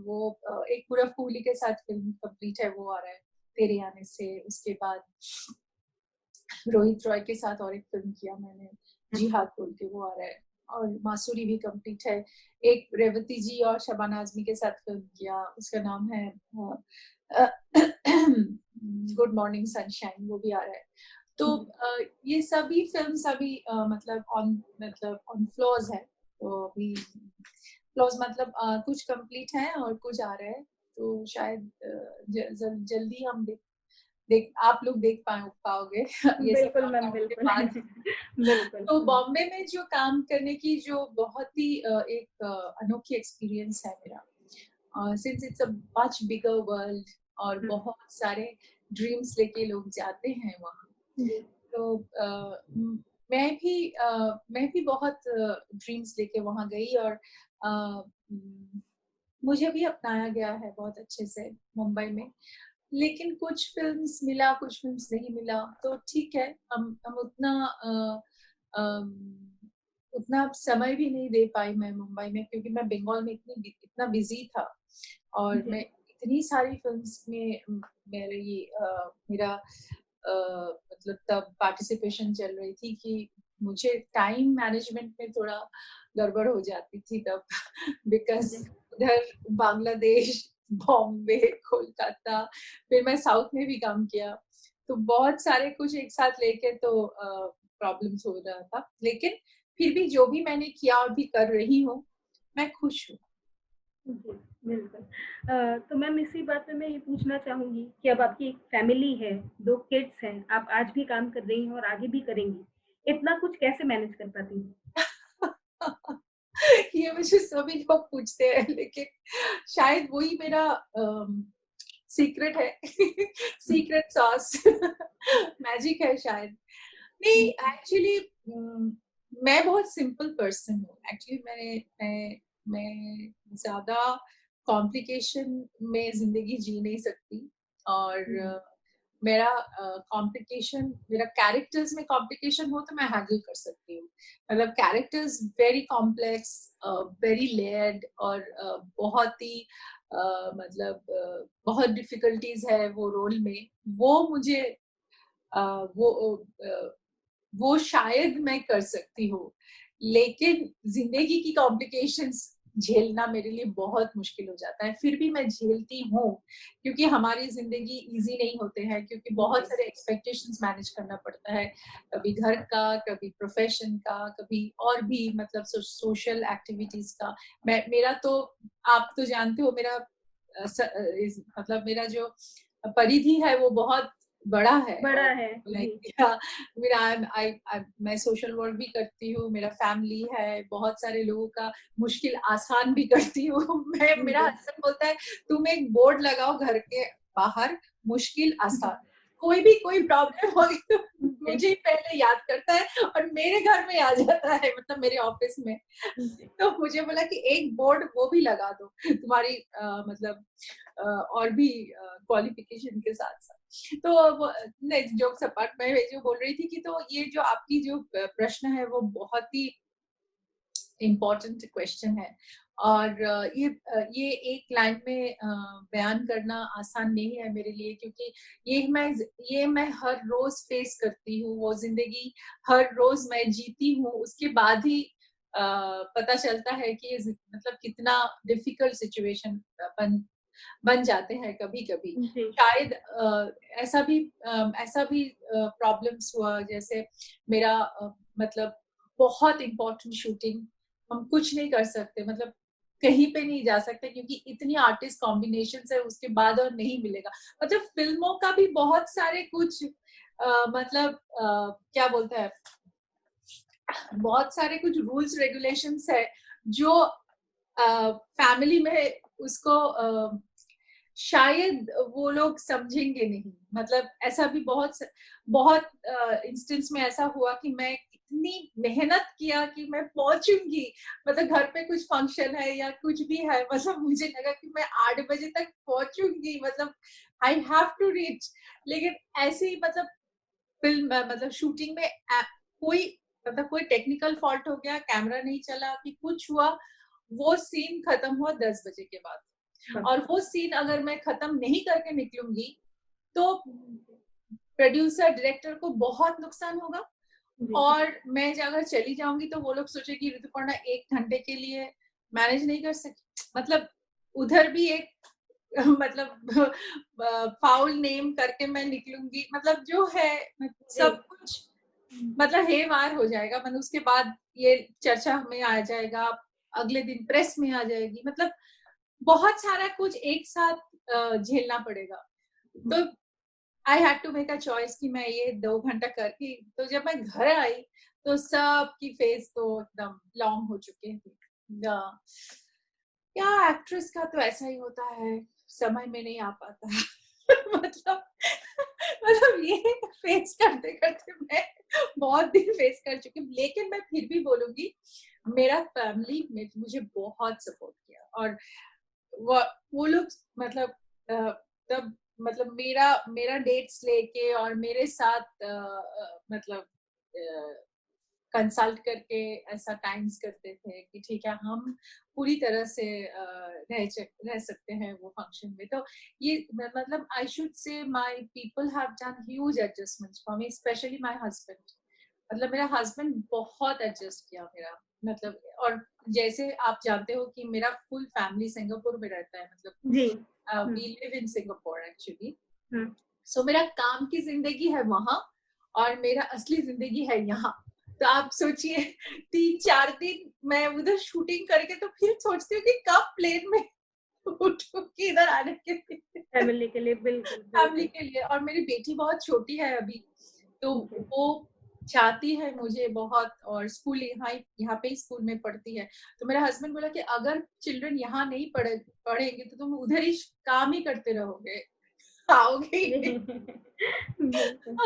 वो एक पूरब कोहली के साथ फिल्म कंप्लीट है, वो आ रहा है तेरे आने से। उसके बाद रोहित रॉय के साथ और एक फिल्म किया मैंने, जिहाद बोल के, वो आ रहा है। और मासूरी भी कंप्लीट है। एक रेवती जी और शबाना आजमी के साथ फिल्म किया, उसका नाम है गुड मॉर्निंग सनशाइन, वो भी आ रहा है। तो ये सभी फिल्म अभी मतलब ऑन फ्लोर्स है। तो अभी फ्लोर्स मतलब कुछ कंप्लीट है और कुछ आ रहा है। तो शायद जल्दी हम आप लोग देख पाओगे ये सब बिल्कुल मैम, लॉकडाउन के बिल्कुल। बाद। बिल्कुल। तो बॉम्बे में जो काम करने की जो बहुत ही एक अनोखी एक्सपीरियंस है मेरा, since it's a much bigger world, और बहुत सारे ड्रीम्स लेके लोग जाते हैं वहाँ। तो मैं भी बहुत ड्रीम्स लेके वहाँ गई, और मुझे भी अपनाया गया है बहुत अच्छे से मुंबई में। लेकिन कुछ फिल्म्स मिला, कुछ फिल्म्स नहीं मिला, तो ठीक है। हम उतना समय भी नहीं दे पाई मैं मुंबई में, क्योंकि मैं बंगाल में इतना बिजी था। और मैं इतनी सारी फिल्म्स में मेरा मतलब तब पार्टिसिपेशन चल रही थी कि मुझे टाइम मैनेजमेंट में थोड़ा गड़बड़ हो जाती थी तब बिकॉज उधर बांग्लादेश, बॉम्बे, कोलकाता, फिर मैं साउथ में भी काम किया, तो बहुत सारे कुछ एक साथ लेके तो प्रॉब्लम्स हो रहा था। लेकिन फिर भी जो भी मैंने किया और भी कर रही हूँ, मैं खुश हूँ। जी, बिल्कुल। तो मैम इसी बात पे मैं ये पूछना चाहूँगी कि अब आपकी एक फैमिली है, 2 किड्स हैं, आप आज भी काम कर रही हैं और आगे भी करेंगी। इतना कुछ कैसे मैनेज कर पाती हैं? ये मुझे सभी लोग पूछते हैं, लेकिन शायद वही मेरा सीक्रेट है। सीक्रेट सॉस मैजिक है शायद। नहीं, हुँ, एक्चुअली मैं बहुत सिंपल पर्सन हूँ। एक्चुअली मैं ज़्यादा कॉम्प्लिकेशन में ज़िंदगी जी नहीं सकती, और हुँ, मेरा मेरा कैरेक्टर्स में कॉम्प्लिकेशन हो तो मैं हैंडल कर सकती हूँ। मतलब characters very complex, very layered, और बहुत ही बहुत डिफिकल्टीज है वो रोल में। वो मुझे अ, वो वो शायद मैं कर सकती हूँ, लेकिन जिंदगी की कॉम्प्लिकेशंस झेलना मेरे लिए बहुत मुश्किल हो जाता है। फिर भी मैं झेलती हूँ, क्योंकि हमारी जिंदगी इजी नहीं होते हैं, क्योंकि बहुत जी, सारे एक्सपेक्टेशंस मैनेज करना पड़ता है। कभी घर का, कभी प्रोफेशन का, कभी और भी मतलब सोशल एक्टिविटीज का। मेरा तो आप तो जानते हो, मेरा मतलब मेरा जो परिधि है वो बहुत बड़ा है। बड़ा और है। जी, लाइक मेरा मैं सोशल वर्क भी करती हूँ, मेरा फैमिली है, बहुत सारे लोगों का मुश्किल आसान भी करती हूँ। मैं मेरा जी। हस्बैंड बोलता है, तुम एक बोर्ड लगाओ घर के बाहर, मुश्किल आसान। कोई प्रॉब्लम होगी तो जी, मुझे ही पहले याद करता है और मेरे घर में आ जाता है, मतलब मेरे ऑफिस में। जी, तो मुझे बोला कि एक बोर्ड वो भी लगा दो तुम्हारी मतलब और भी क्वालिफिकेशन के साथ साथ। तो वो नहीं, जोक्स अपार्ट, मैं जो बोल रही थी कि तो ये जो आपकी जो प्रश्न है वो बहुत ही इम्पोर्टेंट क्वेश्चन है। और ये एक लाइन में बयान करना आसान नहीं है मेरे लिए, क्योंकि ये मैं हर रोज फेस करती हूँ। वो जिंदगी हर रोज मैं जीती हूँ, उसके बाद ही पता चलता है कि मतलब कितना डिफिकल्ट सिचुएशन बन बन जाते हैं कभी कभी। जी, शायद ऐसा भी प्रॉब्लम्स हुआ, जैसे मेरा मतलब बहुत इम्पोर्टेंट शूटिंग, हम कुछ नहीं कर सकते, मतलब कहीं पे नहीं जा सकते, क्योंकि इतनी आर्टिस्ट कॉम्बिनेशन है, उसके बाद और नहीं मिलेगा। मतलब फिल्मों का भी बहुत सारे कुछ क्या बोलते हैं, बहुत सारे कुछ रूल्स रेगुलेशंस है जो फैमिली में उसको शायद वो लोग समझेंगे नहीं। मतलब ऐसा भी बहुत इंस्टेंस में ऐसा हुआ कि मैं इतनी मेहनत किया कि मैं पहुंचूंगी, मतलब घर पे कुछ फंक्शन है या कुछ भी है, मतलब मुझे लगा कि मैं 8 बजे तक पहुंचूंगी, मतलब आई हैव टू रीच। लेकिन ऐसे ही मतलब फिल्म मतलब शूटिंग में कोई कोई टेक्निकल फॉल्ट हो गया, कैमरा नहीं चला कि कुछ हुआ, वो सीन खत्म हुआ 10 बजे के बाद। बाप और वो सीन अगर मैं खत्म नहीं करके निकलूंगी तो प्रोड्यूसर डायरेक्टर को बहुत नुकसान होगा। जी, और मैं अगर चली जाऊंगी तो वो लोग सोचेगी ऋतुपर्णा 1 घंटे के लिए मैनेज नहीं कर सकती, मतलब उधर भी एक मतलब फाउल नेम करके मैं निकलूंगी, मतलब जो है जी, सब कुछ मतलब हेमार हो जाएगा। मतलब उसके बाद ये चर्चा में आ जाएगा, अगले दिन प्रेस में आ जाएगी, मतलब बहुत सारा कुछ एक साथ झेलना पड़ेगा। तो I had to make a choice कि मैं ये 2 घंटा करके, तो जब मैं घर आई तो सबकी फेस तो एकदम लॉन्ग हो चुके थे। क्या एक्ट्रेस का तो ऐसा ही होता है, समय में नहीं आ पाता। मतलब ये फेस करते करते मैं बहुत दिन फेस कर चुकी हूँ, लेकिन मैं फिर भी बोलूंगी मेरा फैमिली में मुझे बहुत सपोर्ट किया। और वो वो लोग मतलब तब मतलब मेरा मेरा डेट्स लेके और मेरे साथ मतलब कंसल्ट करके ऐसा टाइम्स करते थे कि ठीक है, हम पूरी तरह से रह सकते हैं वो फंक्शन में। तो ये मतलब I should say my people have done huge adjustments for me, specially my husband. मतलब मेरा हस्बैंड बहुत एडजस्ट किया मेरा, मतलब। और जैसे आप जानते हो कि मेरा फुल फैमिली सिंगापुर में रहता है, जी, मतलब हुँ, we live in Singapore actually. हुँ, सो मेरा काम की जिंदगी है वहां और मेरा असली जिंदगी है यहाँ। तो आप सोचिए 3-4 दिन मैं उधर शूटिंग करके तो फिर सोचती हूँ कि कब प्लेन में उठूँ कि इधर आने के लिए फैमिली के लिए बिल्कुल, फैमिली बिल्कुल। के लिए। और मेरी बेटी बहुत छोटी है अभी, तो जी। वो चाहती है मुझे बहुत, और स्कूल यहाँ पे ही स्कूल में पढ़ती है। तो मेरा हस्बैंड बोला कि अगर चिल्ड्रन यहाँ नहीं पढ़ेंगे तो तुम उधर ही काम ही करते रहोगे, आओगे ही नहीं। बिल्कुल।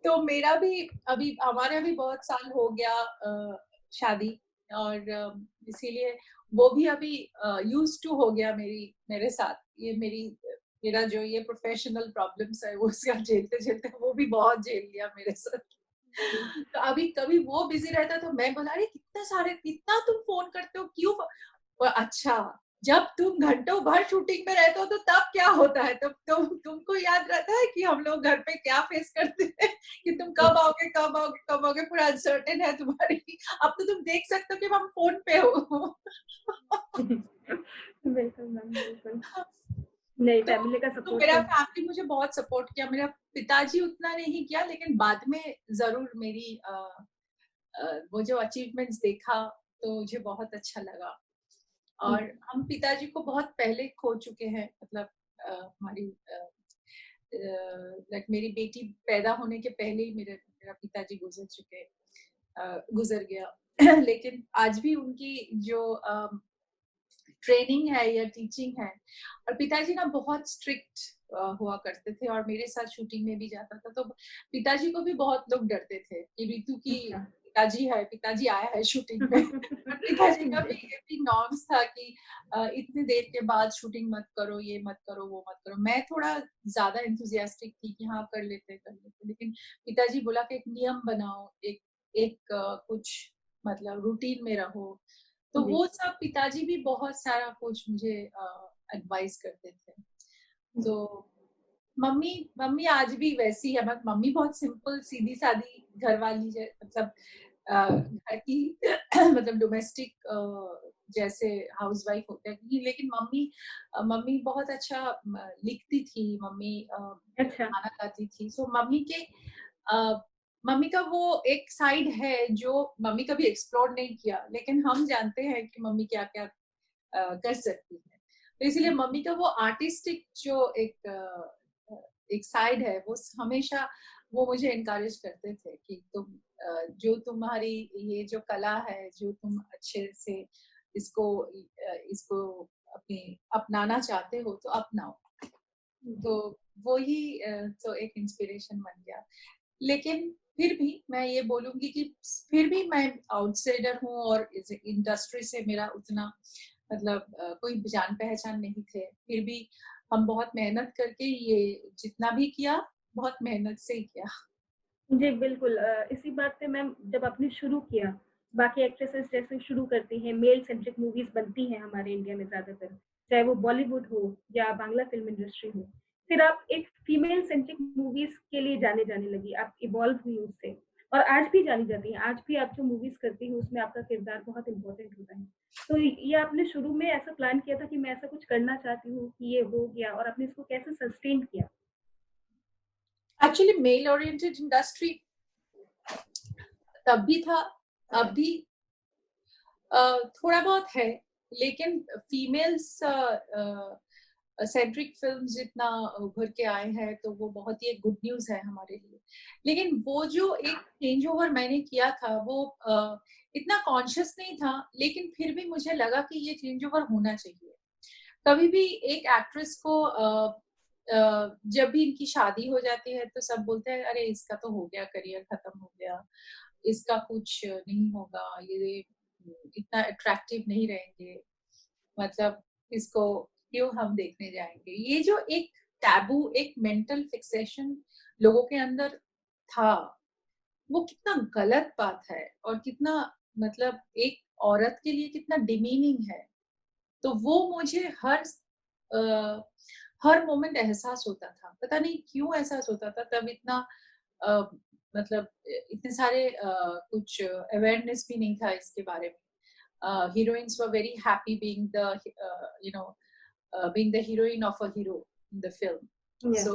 तो मेरा भी अभी हमारे अभी बहुत साल हो गया शादी, और इसीलिए वो भी अभी यूज टू हो गया मेरे साथ। ये मेरा जो ये प्रोफेशनल प्रॉब्लम्स है वो उसका झेलते झेलते वो भी बहुत झेल लिया मेरे साथ। जी। तो अभी कभी वो बिजी रहता तो मैं बोला, अरे कितना तुम फोन करते हो क्यों? अच्छा, जब तुम घंटों भर शूटिंग में रहते हो तो तब क्या होता है, तब तुमको याद रहता है कि हम लोग घर पे क्या फेस करते हैं कि तुम कब आओगे कब आओगे कब आओगे, पूरा अनसर्टेन है तुम्हारी। अब तो तुम देख सकते हो कि हम फोन पे हो। बिल्कुल मैम, बिल्कुल। नहीं, तो फैमिली का तो सपोर्ट मेरा तो फैमिली मुझे बहुत सपोर्ट किया। मेरा पिताजी उतना नहीं किया, लेकिन बाद में जरूर मेरी वो जो अचीवमेंट्स देखा तो मुझे बहुत अच्छा लगा। और हम पिताजी को बहुत पहले खो चुके हैं, मतलब हमारी लाइक मेरी बेटी पैदा होने के पहले ही मेरा पिताजी गुजर गया। लेकिन आज भी उनकी जो ट्रेनिंग है या टीचिंग है, और पिताजी ना बहुत स्ट्रिक्ट हुआ करते थे, और मेरे साथ शूटिंग में भी जाता था तो पिताजी को भी बहुत लोग डरते थे कि रितु की अच्छा। पिताजी आया है शूटिंग में। और पिताजी का भी जी। एक नॉर्म्स था कि इतने देर के बाद शूटिंग मत करो, ये मत करो, वो मत करो। मैं थोड़ा ज्यादा एंथुजियास्टिक थी कि हाँ कर लेते, लेकिन पिताजी बोला कि एक नियम बनाओ, एक एक कुछ मतलब रूटीन में रहो। तो जी। वो सब पिताजी भी बहुत सारा कुछ मुझे एडवाइस करते थे। तो मम्मी मम्मी आज भी वैसी है, मतलब मम्मी बहुत सिंपल सीधी सादी घर वाली मतलब घर की मतलब डोमेस्टिक जैसे हाउसवाइफ होते हैं, लेकिन मम्मी बहुत अच्छा लिखती थी। मम्मी अच्छा। गाना गाती थी। सो मम्मी का वो एक साइड है जो मम्मी कभी एक्सप्लोर नहीं किया, लेकिन हम जानते हैं कि मम्मी क्या क्या कर सकती है। तो इसीलिए मम्मी का वो आर्टिस्टिक जो एक साइड है वो हमेशा वो मुझे इनकरेज करते थे कि तुम जो तुम्हारी ये जो कला है, जो तुम अच्छे से इसको इसको अपने अपनाना चाहते हो तो अपनाओ। तो वो ही तो एक इंस्पिरेशन बन गया। लेकिन फिर भी मैं ये बोलूंगी कि फिर भी मैं आउटसाइडर हूँ, और इस इंडस्ट्री से मेरा उतना मतलब कोई जान पहचान नहीं थे। फिर भी हम बहुत मेहनत करके ये जितना भी किया, बहुत मेहनत से ही किया। जी, बिल्कुल। इसी बात पे मैम, जब आपने शुरू किया, बाकी एक्ट्रेसेस जैसे शुरू करती हैं, मेल सेंट्रिक मूवीज़ बनती हैं हमारे इंडिया में ज़्यादातर, चाहे वो बॉलीवुड हो या बांग्ला फ़िल्म इंडस्ट्री हो। फिर आप एक फीमेल सेंट्रिक मूवीज़ के लिए जाने लगी, आप इवॉल्व हुई उससे और आज भी जानी जाती हैं। आज भी आप जो मूवीज़ करती हैं, उसमें आपका किरदार बहुत इम्पोर्टेंट होता है। तो ये आपने शुरू में ऐसा प्लान किया था कि मैं ऐसा कुछ करना चाहती हूँ, कि ये हो गया और आपने इसको कैसे सस्टेन किया? एक्चुअली मेल ओरिएंटेड इंडस्ट्री तब भी था, अब भी थोड़ा बहुत है, लेकिन फीमेल्स सेंट्रिक फिल्म जितना उभर के आए हैं तो वो बहुत ही एक गुड न्यूज है हमारे लिए। लेकिन वो जो एक चेंज ओवर मैंने किया था वो इतना कॉन्शियस नहीं था, लेकिन फिर भी मुझे लगा कि ये चेंज ओवर होना चाहिए। कभी भी एक एक्ट्रेस को जब भी इनकी शादी हो जाती है तो सब बोलते हैं अरे इसका तो हो गया, करियर खत्म हो गया, इसका कुछ नहीं होगा, ये इतना अट्रैक्टिव नहीं रहेंगे, मतलब इसको क्यों हम देखने जाएंगे। ये जो एक टैबू, एक मेंटल फिक्सेशन लोगों के अंदर था, वो कितना गलत बात है, और कितना मतलब एक औरत के लिए कितना डिमीनिंग है। तो वो मुझे हर मोमेंट एहसास होता था, पता नहीं क्यों एहसास होता था तब इतना अ, मतलब इतने सारे कुछ अवेयरनेस भी नहीं था इसके बारे में। heroines were very happy being the you know being the heroine of a hero in the film, या so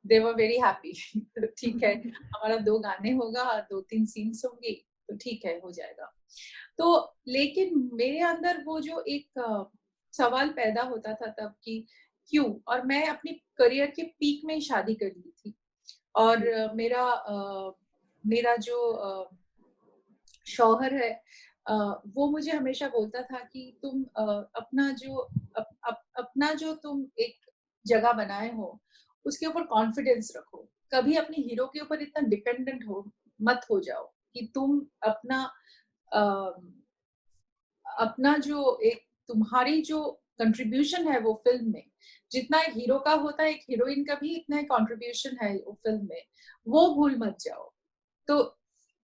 they were very happy। तो ठीक है, हमारा 2 गाने होगा, 2-3 सीन्स होंगे, तो ठीक है, हो जाएगा। तो लेकिन मेरे अंदर वो जो एक सवाल पैदा होता था तब कि क्यों? और मैं अपनी करियर के पीक में ही शादी कर ली थी और मेरा जो शौहर है वो मुझे हमेशा बोलता था कि तुम अपना जो तुम एक जगह बनाए हो उसके ऊपर कॉन्फिडेंस रखो, कभी अपनी हीरो के ऊपर इतना डिपेंडेंट मत हो जाओ कि तुम अ, अपना जो एक तुम्हारी जो कंट्रीब्यूशन है वो फिल्म में जितना एक हीरो का होता है, एक हीरोइन का भी इतना कंट्रीब्यूशन है वो फिल्म में, वो भूल मत जाओ। तो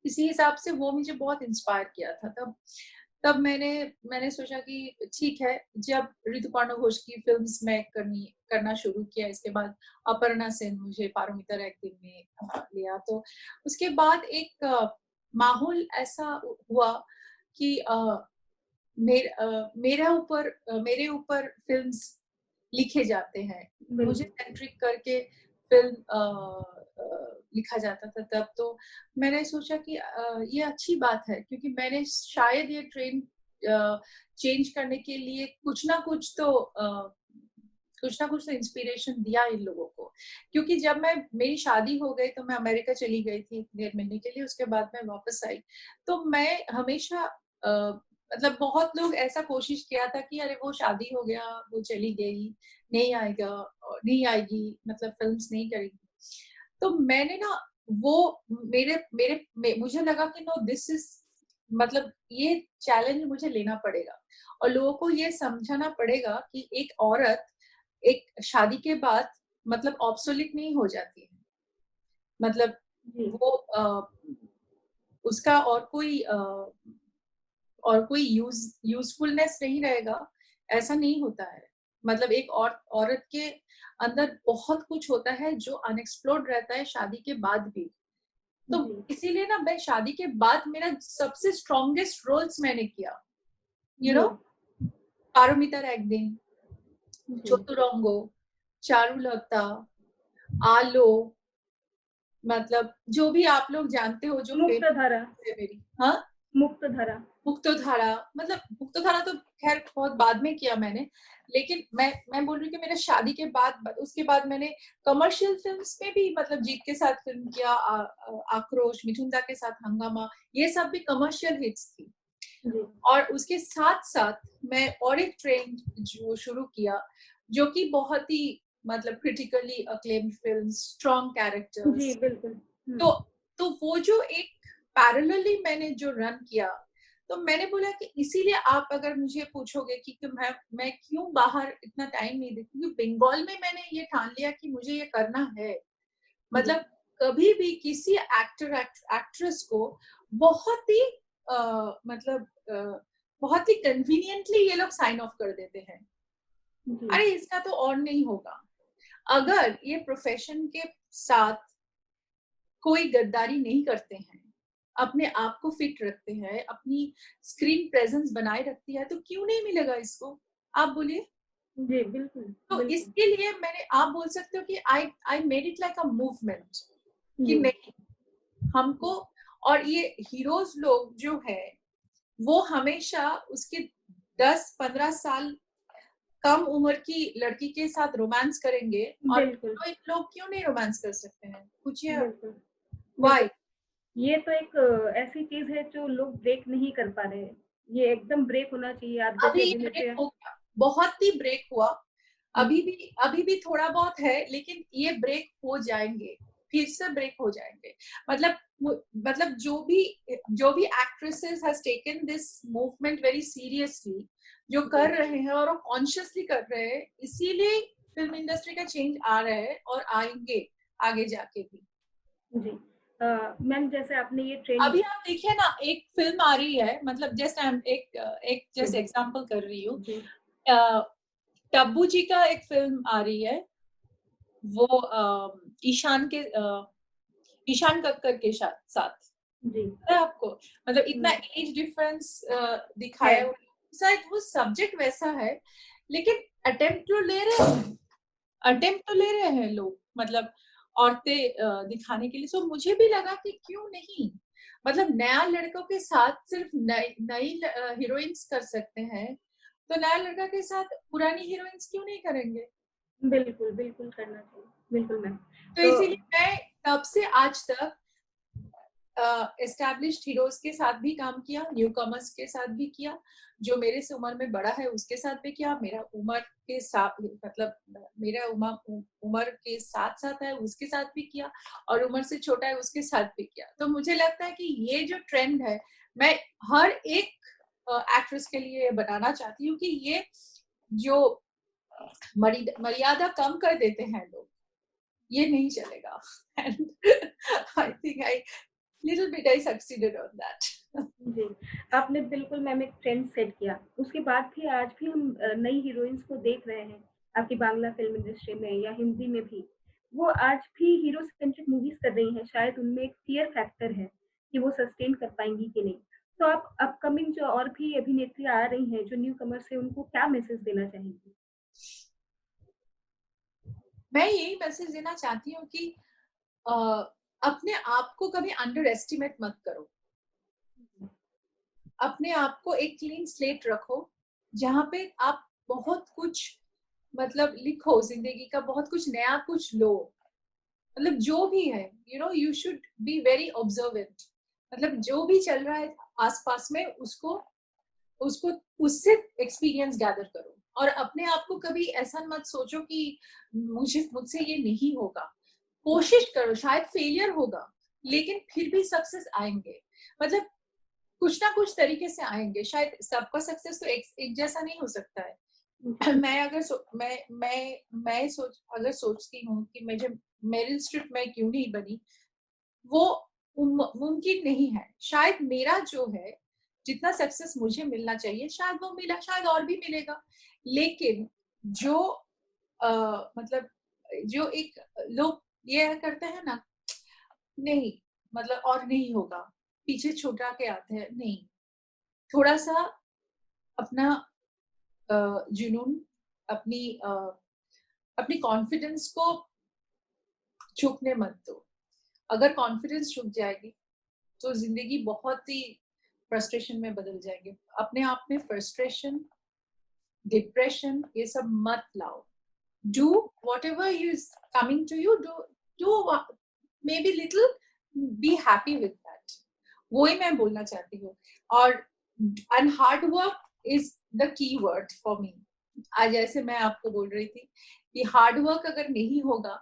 इसी हिसाब से वो मुझे बहुत इंस्पायर किया था। तब तब मैंने सोचा कि ठीक है, जब ऋतुपर्णा घोष की फिल्म्स में करना शुरू किया, इसके बाद अपर्णा सेन मुझे पारोमिता एक दिन में लिया, तो उसके बाद एक माहौल ऐसा हुआ कि मेरे ऊपर फिल्म्स लिखे जाते हैं, मुझे सेंट्रिक करके फिल्म लिखा जाता था तब। तो मैंने सोचा कि ये अच्छी बात है, क्योंकि मैंने शायद ये ट्रेंड चेंज करने के लिए कुछ ना कुछ तो इंस्पिरेशन दिया इन लोगों को। क्योंकि जब मेरी शादी हो गई तो मैं अमेरिका चली गई थी 1.5 महीने के लिए, उसके बाद मैं वापस आई। तो मैं हमेशा मतलब बहुत लोग ऐसा कोशिश किया था कि अरे वो शादी हो गया, वो चली गई, नहीं आएगी, मतलब फिल्म्स नहीं करेगी। तो मैंने ना वो मुझे लगा कि नो, दिस इज मतलब ये चैलेंज मुझे लेना पड़ेगा और लोगों को ये समझाना पड़ेगा कि एक औरत एक शादी के बाद मतलब ऑब्सोलेट नहीं हो जाती है, मतलब वो उसका और कोई यूजफुलनेस नहीं रहेगा, ऐसा नहीं होता है। मतलब एक औरत के अंदर बहुत कुछ होता है जो अनएक्सप्लोर्ड रहता है शादी के बाद भी। तो इसीलिए ना मैं शादी के बाद मेरा सबसे स्ट्रॉन्गेस्ट रोल्स मैंने किया, यू नो, पारोमिता एक दिन, चतुरंगो, चारुलता, आलो, मतलब जो भी आप लोग जानते हो, जो मुक्तधारा है मेरी, हाँ, मुक्तधारा, मतलब मुक्तधारा तो खैर बहुत बाद में किया मैंने, लेकिन मैं बोल रही हूँ कि मेरा शादी के बाद, उसके बाद मैंने कमर्शियल फिल्म्स में भी, मतलब जीत के साथ फिल्म किया, आक्रोश, मिठुनदा के साथ हंगामा, ये सब भी कमर्शियल हिट्स थी। और उसके साथ साथ मैं और एक ट्रेंड जो शुरू किया, जो कि बहुत ही मतलब critically acclaimed film, strong characters. तो वो जो एक पैरेलली मैंने जो रन किया, तो मैंने बोला कि इसीलिए आप अगर मुझे पूछोगे कि मैं क्यों बाहर इतना टाइम नहीं देती, क्योंकि बंगाल में मैंने ये ठान लिया कि मुझे ये करना है। मतलब कभी भी किसी एक्ट्रेस को बहुत ही बहुत ही कन्वीनियंटली ये लोग साइन ऑफ कर देते हैं, अरे इसका तो और नहीं होगा। अगर ये प्रोफेशन के साथ कोई गद्दारी नहीं करते हैं, अपने आप को फिट रखते हैं, अपनी स्क्रीन प्रेजेंस बनाए रखती है, तो क्यों नहीं मिलेगा इसको? आप बोलिए। जी बिल्कुल। तो इसके लिए आप बोल सकते हो कि I made it like a movement कि नहीं, हमको, और ये हीरोज लोग जो है वो हमेशा उसके 10-15 साल कम उम्र की लड़की के साथ रोमांस करेंगे, और लोग क्यों नहीं रोमांस कर सकते हैं? पूछिए व्हाई। ये तो एक ऐसी चीज है जो लोग ब्रेक नहीं कर पा रहे हैं, ये एकदम ब्रेक होना चाहिए। आप जैसे बहुत ही ब्रेक हुआ, अभी भी थोड़ा बहुत है, लेकिन ये ब्रेक हो जाएंगे, फिर से ब्रेक हो जाएंगे। मतलब जो भी actresses has taken this movement very seriously, जो कर रहे हैं और कॉन्शियसली कर रहे हैं, इसीलिए फिल्म इंडस्ट्री का चेंज आ रहा है और आएंगे आगे जाके भी। जी मैम, जैसे आपने ये ट्रेंड, अभी आप देखिए ना, एक फिल्म आ रही है, मतलब जैसे एक जैसे एग्जांपल कर रही हूँ, टब्बू जी का एक फिल्म आ रही है, वो ईशान कक्कर के साथ जी है आपको, मतलब इतना एज डिफरेंस दिखाया, शायद वो सब्जेक्ट वैसा है, लेकिन अटेम्प्ट तो ले रहे हैं लोग, मतलब औरतें दिखाने के लिए। सो मुझे भी लगा कि क्यों नहीं, मतलब नया लड़कों के साथ सिर्फ नई नई हीरोइंस कर सकते हैं, तो नया लड़का के साथ पुरानी हीरोइंस क्यों नहीं करेंगे? बिल्कुल, बिल्कुल करना चाहिए। बिल्कुल मैम। तो तो इसीलिए मैं तब से आज तक एस्टैब्लिश्ड हीरोज के साथ भी काम किया, न्यू कमर्स के साथ भी किया, जो मेरे से उम्र में बड़ा है उसके साथ भी किया, मेरा उम्र के साथ मतलब मेरा उम्र के साथ साथ है उसके साथ भी किया, और उम्र से छोटा है उसके साथ भी किया। तो मुझे लगता है कि ये जो ट्रेंड है, मैं हर एक एक्ट्रेस के लिए बनाना चाहती हूँ कि ये जो मर्यादा कम कर देते हैं लोग, ये नहीं चलेगा। And I think I little bit I succeeded on that. जी, आपने बिल्कुल मैम एक ट्रेंड सेट किया। उसके बाद भी आज भी हम नई हीरोइन्स को देख रहे हैं, आपकी बांग्ला फ़िल्म इंडस्ट्री में या हिंदी में भी। वो आज भी हीरो सेंट्रिक मूवीज़ कर रही हैं, शायद उनमें एक फ़ियर फैक्टर है कि वो सस्टेन कर पाएँगी कि नहीं। तो आप अपकमिंग जो और भी अभिनेत्रियाँ आ रही हैं, जो न्यू कमर्स हैं, उनको क्या मैसेज देना चाहेंगी? मैं यही मैसेज देना चाहती हूँ कि अ, अपने आप को कभी अंडर एस्टिमेट मत करो। अपने आप को एक क्लीन स्लेट रखो, जहाँ पे आप बहुत कुछ मतलब लिखो, जिंदगी का बहुत कुछ नया कुछ लो। मतलब जो भी है, you should be very observant. मतलब जो भी चल रहा है आसपास में, उसको उसको उससे एक्सपीरियंस गैदर करो, और अपने आप को कभी ऐसा मत सोचो कि मुझसे ये नहीं होगा। कोशिश करो, शायद फेलियर होगा, लेकिन फिर भी सक्सेस आएंगे। मतलब कुछ ना कुछ तरीके से आएंगे। शायद सबका सक्सेस तो एक जैसा नहीं हो सकता है। मैं अगर अगर सोचती हूँ कि मुझे मेरिल स्ट्रीप में क्यों नहीं बनी, वो मुमकिन नहीं है। शायद मेरा जो है, जितना सक्सेस मुझे मिलना चाहिए शायद वो मिला, शायद और भी मिलेगा। लेकिन जो मतलब जो एक लोग ये करते हैं ना, नहीं मतलब और नहीं होगा, पीछे छुटा के आते हैं, नहीं, थोड़ा सा अपना जुनून, अपनी अपनी कॉन्फिडेंस को झुकने मत दो। अगर कॉन्फिडेंस झुक जाएगी तो जिंदगी बहुत ही फ्रस्ट्रेशन में बदल जाएगी। अपने आप में फ्रस्ट्रेशन, डिप्रेशन ये सब मत लाओ। Do whatever is coming to you, do maybe little, be happy with that। वो ही मैं बोलना चाहती हूँ। और and hard work is the key word for me। आज जैसे मैं आपको बोल रही थी कि हार्ड वर्क अगर नहीं होगा,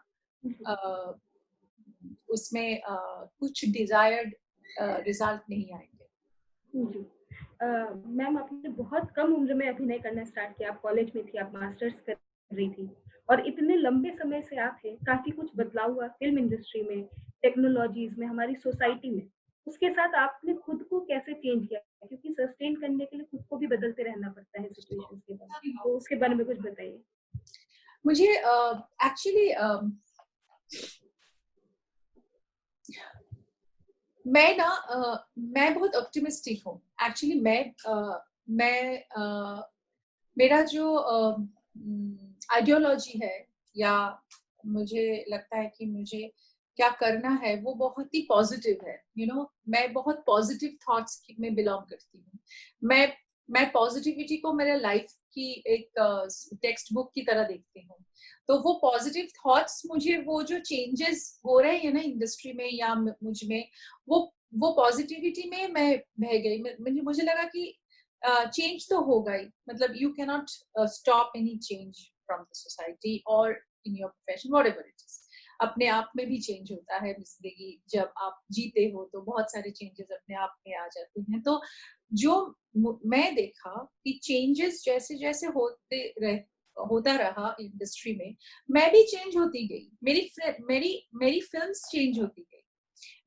उसमें कुछ डिजायर्ड रिजल्ट नहीं आएंगे। जी। मैम आपने बहुत कम उम्र में अभिनय करना स्टार्ट किया। आप कॉलेज में थी, आप मास्टर्स कर रही थी और इतने लंबे समय से आप हैं, काफ़ी कुछ बदलाव हुआ फ़िल्म इंडस्ट्री में, टेक्नोलॉजीज़ में, हमारी सोसाइटी में। उसके साथ आपने खुद को कैसे चेंज किया? क्योंकि सस्टेन करने के लिए खुद को भी बदलते रहना पड़ता है सिचुएशंस के बाद। तो उसके बारे में कुछ बताइए? मुझे एक्चुअली मैं बहुत ऑप्टिमिस्टिक हूँ। एक्चुअली मेरा जो आइडियोलॉजी है, या मुझे लगता है कि मुझे क्या करना है, वो बहुत ही पॉजिटिव है। मैं बहुत पॉजिटिव थॉट्स में बिलोंग करती हूँ। मैं पॉजिटिविटी को मेरे लाइफ की एक टेक्स्ट बुक की तरह देखती हूँ। तो वो पॉजिटिव थॉट्स मुझे, वो जो चेंजेस हो रहे हैं ना इंडस्ट्री में या मुझ में, वो पॉजिटिविटी में मैं बह गई। मुझे लगा कि चेंज तो होगा ही। मतलब you can not stop any change from the society और in your profession, whatever it is. अपने आप में भी चेंज होता है जिंदगी। जब आप जीते हो तो बहुत सारे चेंजेस अपने आप में आ जाते हैं। तो जो मैं देखा कि चेंजेस जैसे जैसे होता रहा इंडस्ट्री में, मैं भी चेंज होती गई। मेरी फिल्म्स चेंज होती गई,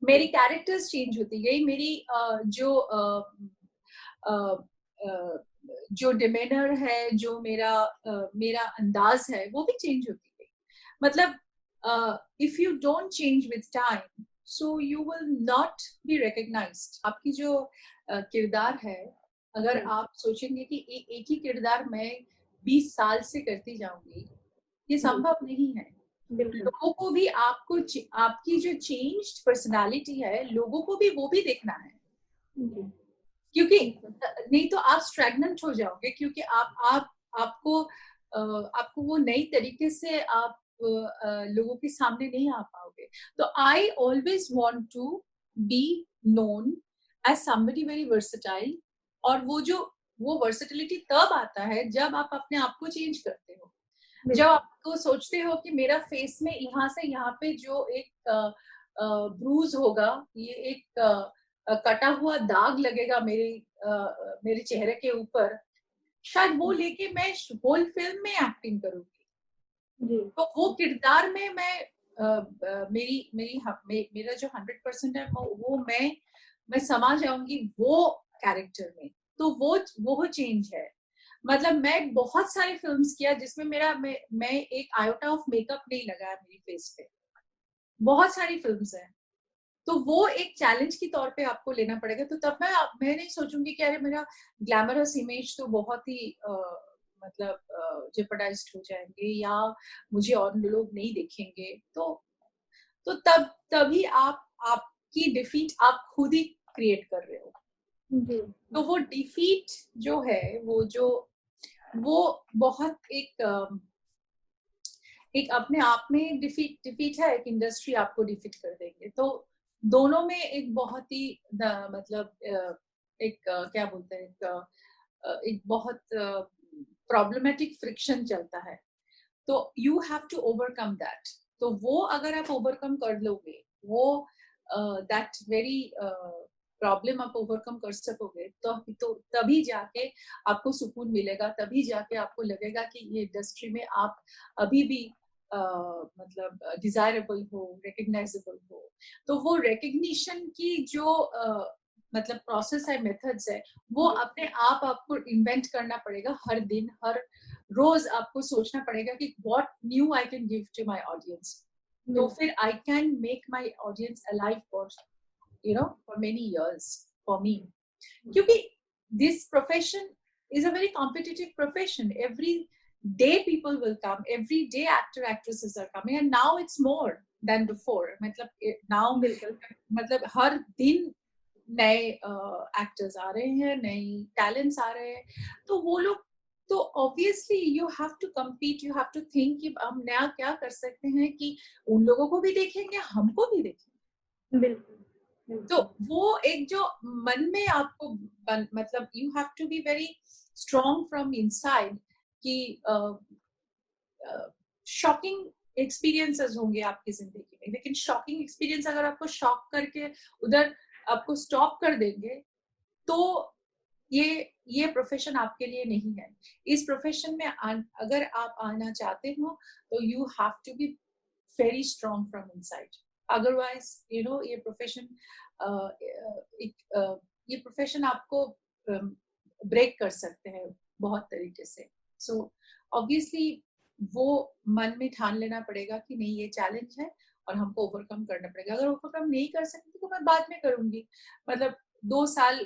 मेरी कैरेक्टर्स चेंज होती गई, मेरी जो डिमेनर है, जो मेरा अंदाज है, वो भी चेंज होती गई। मतलब if you don't change with time, so you will not be recognised. आपकी जो किरदार है, अगर आप सोचेंगे कि एक ही किरदार मैं 20 साल से करती जाऊंगी, ये संभव नहीं है। बिल्कुल। लोगों को भी आपकी जो चेंज्ड पर्सनालिटी है, लोगों को भी वो भी देखना है, जी, क्योंकि बिल्कुल। नहीं तो आप स्ट्रैगनेंट हो जाओगे, क्योंकि आपको आपको वो नई तरीके से आप लोगों के सामने नहीं आ पाओगे। तो I always want to be known as somebody very versatile, और वो वर्सेटिलिटी तब आता है जब आप अपने आप को चेंज करते हो, जब बिल्कुल। आपको सोचते हो कि मेरा फेस में यहाँ से यहाँ पे जो एक ब्रूज होगा, ये एक कटा हुआ दाग लगेगा मेरे चेहरे के ऊपर, शायद वो लेके मैं होल फिल्म में एक्टिंग करूंगी। जी, तो वो किरदार में मैं मेरा जो 100% है वो मैं समा जाऊंगी वो कैरेक्टर में। तो वो चेंज है। मतलब मैं बहुत सारी फिल्म्स किया जिसमें मैं एक आयोटा ऑफ मेकअप नहीं लगाया मेरी फेस पे, बहुत सारी फिल्म्स हैं। तो वो एक चैलेंज की तौर पे आपको लेना पड़ेगा। तो तब मैं नहीं सोचूंगी कि अरे मेरा ग्लैमरस इमेज तो बहुत ही मतलब जेपरडाइज्ड हो जाएंगे, या मुझे और लोग नहीं देखेंगे। तो तभी आपकी डिफीट आप खुद ही क्रिएट कर रहे हो। जी, तो वो डिफीट जो है, वो बहुत एक अपने आप में डिफीट है। एक इंडस्ट्री आपको डिफीट कर देंगे। तो दोनों में एक बहुत ही मतलब क्या बोलते हैं, एक बहुत प्रॉब्लमेटिक फ्रिक्शन चलता है। तो you have to overcome that. तो वो अगर आप ओवरकम कर लोगे, वो दैट वेरी प्रॉब्लम आप ओवरकम कर सकोगे, तो तभी जाके आपको सुकून मिलेगा, तभी जाके आपको लगेगा कि ये इंडस्ट्री में आप अभी भी मतलब डिजायरेबल हो, रिकग्नाइजेबल हो। तो वो रिकग्निशन की जो मतलब प्रोसेस है, मेथड्स है, वो अपने आप आपको इन्वेंट करना पड़ेगा। हर दिन, हर रोज आपको सोचना पड़ेगा कि what new I can give to my audience. तो फिर I can make my audience alive for for many years for me. क्योंकि this profession is a very competitive profession. Every day people will come, every day actresses are coming, and now it's more than before. मतलब now बिल्कुल। मतलब हर दिन नए actors आ रहे हैं, नए talents आ रहे हैं। तो वो लोग तो obviously you have to compete, you have to think कि हम नया क्या कर सकते हैं कि उन लोगों को भी देखेंगे, हमको भी देखेंगे। बिल्कुल। तो वो एक जो मन में आपको मतलब you have to be very strong from inside कि शॉकिंग एक्सपीरियंसेस होंगे आपकी जिंदगी में, लेकिन शॉकिंग एक्सपीरियंस अगर आपको शॉक करके उधर आपको स्टॉप कर देंगे, तो ये प्रोफेशन आपके लिए नहीं है। इस प्रोफेशन में अगर आप आना चाहते हो तो you have to be very strong from inside. Otherwise ये प्रोफेशन ये प्रोफेशन आपको ब्रेक कर सकते हैं बहुत तरीके से। सो ऑब्वियसली वो मन में ठान लेना पड़ेगा कि नहीं, ये चैलेंज है और हमको ओवरकम करना पड़ेगा। अगर ओवरकम नहीं कर सकती तो मैं बाद में करूंगी। मतलब 2 साल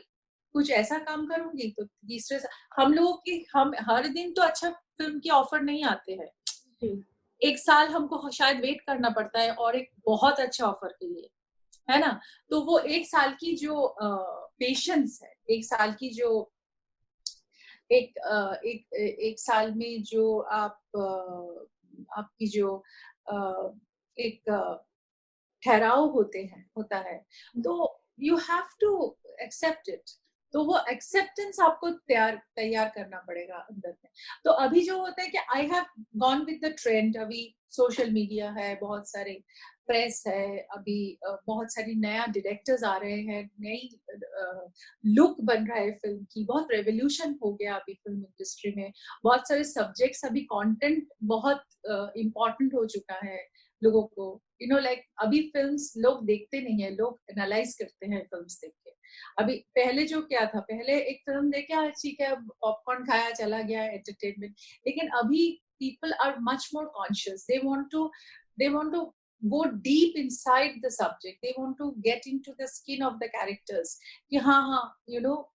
कुछ ऐसा काम करूंगी, तो तीसरे हम लोगों की हम हर दिन तो अच्छा फिल्म की ऑफर नहीं आते हैं। 1 साल हमको शायद वेट करना पड़ता है और एक बहुत अच्छा ऑफर के लिए, है ना। तो वो 1 साल की जो पेशेंस है, 1 साल की जो एक साल में जो आपकी जो एक ठहराव होता है, तो you have to accept it. तो वो एक्सेप्टेंस आपको तैयार करना पड़ेगा अंदर में। तो अभी जो होता है कि I have gone with the trend. अभी सोशल मीडिया है, बहुत सारे प्रेस है, अभी बहुत सारी नया डायरेक्टर्स आ रहे हैं, नई लुक बन रहा है फिल्म की, बहुत रेवोल्यूशन हो गया अभी फिल्म इंडस्ट्री में। बहुत सारे सब्जेक्ट्स, अभी कंटेंट बहुत इम्पोर्टेंट हो चुका है लोगों को। लाइक अभी फिल्म्स लोग देखते नहीं है, लोग एनालाइज करते हैं फिल्म्स देख के। अभी पहले जो क्या था, पहले एक फिल्म देखे, ठीक है, पॉपकॉर्न खाया, चला गया, एंटरटेनमेंट। लेकिन अभी people are much more conscious. They want to go deep inside the subject. They want to get into the skin of the characters. कि हाँ हाँ, you know,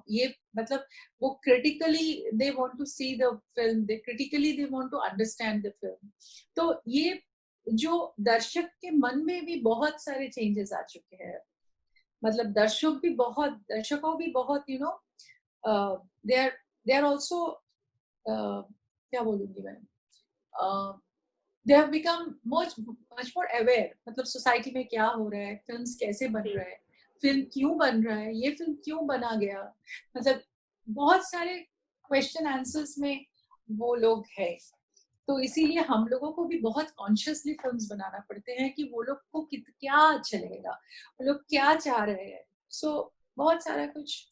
ये मतलब वो critically they want to see the film. They critically they want to understand the film. तो ये जो दर्शक के मन में भी बहुत सारे changes आ चुके हैं. मतलब दर्शकों भी बहुत you know, they are also क्या बोलूँगी मैं, they have become much more aware. मतलब सोसाइटी में क्या हो रहा है, फिल्म्स कैसे बन रहा है, फिल्म क्यों बन रहा है, ये फिल्म क्यों बना गया, मतलब बहुत सारे क्वेश्चन आंसर्स में वो लोग हैं. तो इसीलिए हम लोगों को भी बहुत कॉन्शियसली फिल्म्स बनाना पड़ते हैं कि वो लोग को क्या अच्छा लगेगा, वो लोग क्या चाह रहे हैं. सो बहुत सारा कुछ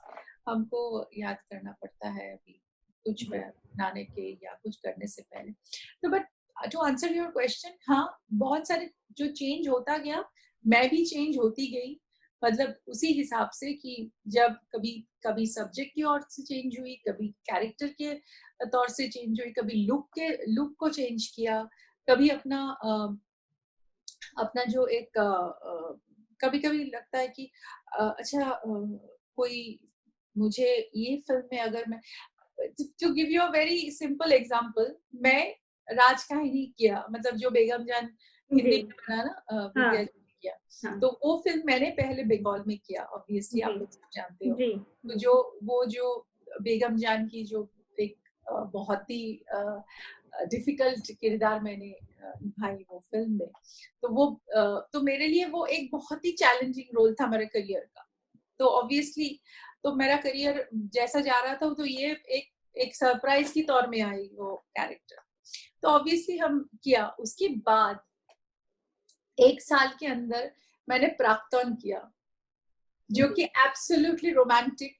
हमको याद करना पड़ता है अभी कुछ बनाने के या कुछ करने से पहले. तो but to answer your question, हाँ बहुत सारे जो चेंज होता गया, मैं भी चेंज होती गई. मतलब उसी हिसाब से कि जब कभी सब्जेक्ट की ओर से चेंज हुई, कभी कैरेक्टर के तौर से चेंज हुई, कभी लुक को चेंज किया, कभी अपना जो एक कभी कभी लगता है कि अच्छा कोई मुझे ये फिल्म में अगर मैं to give you a very simple example, मैं राज कहानी किया, मतलब जो बेगम जान हिंदी में बना ना विद्या जी ने किया, तो वो फिल्म मैंने पहले बंगाल में किया. ऑब्वियसली आप लोग सब जानते हो. तो जो बेगम जान की जो एक बहुत ही डिफिकल्ट किरदार मैंने निभाई वो फिल्म में, तो वो तो मेरे लिए वो एक बहुत ही चैलेंजिंग रोल था मेरे करियर का. तो ऑब्वियसली तो मेरा करियर जैसा जा रहा था तो ये एक सरप्राइज की तौर में आई वो कैरेक्टर. तो ऑब्वियसली हम किया. उसके बाद 1 साल के अंदर मैंने प्राक्तन किया, जो कि एब्सोल्युटली रोमांटिक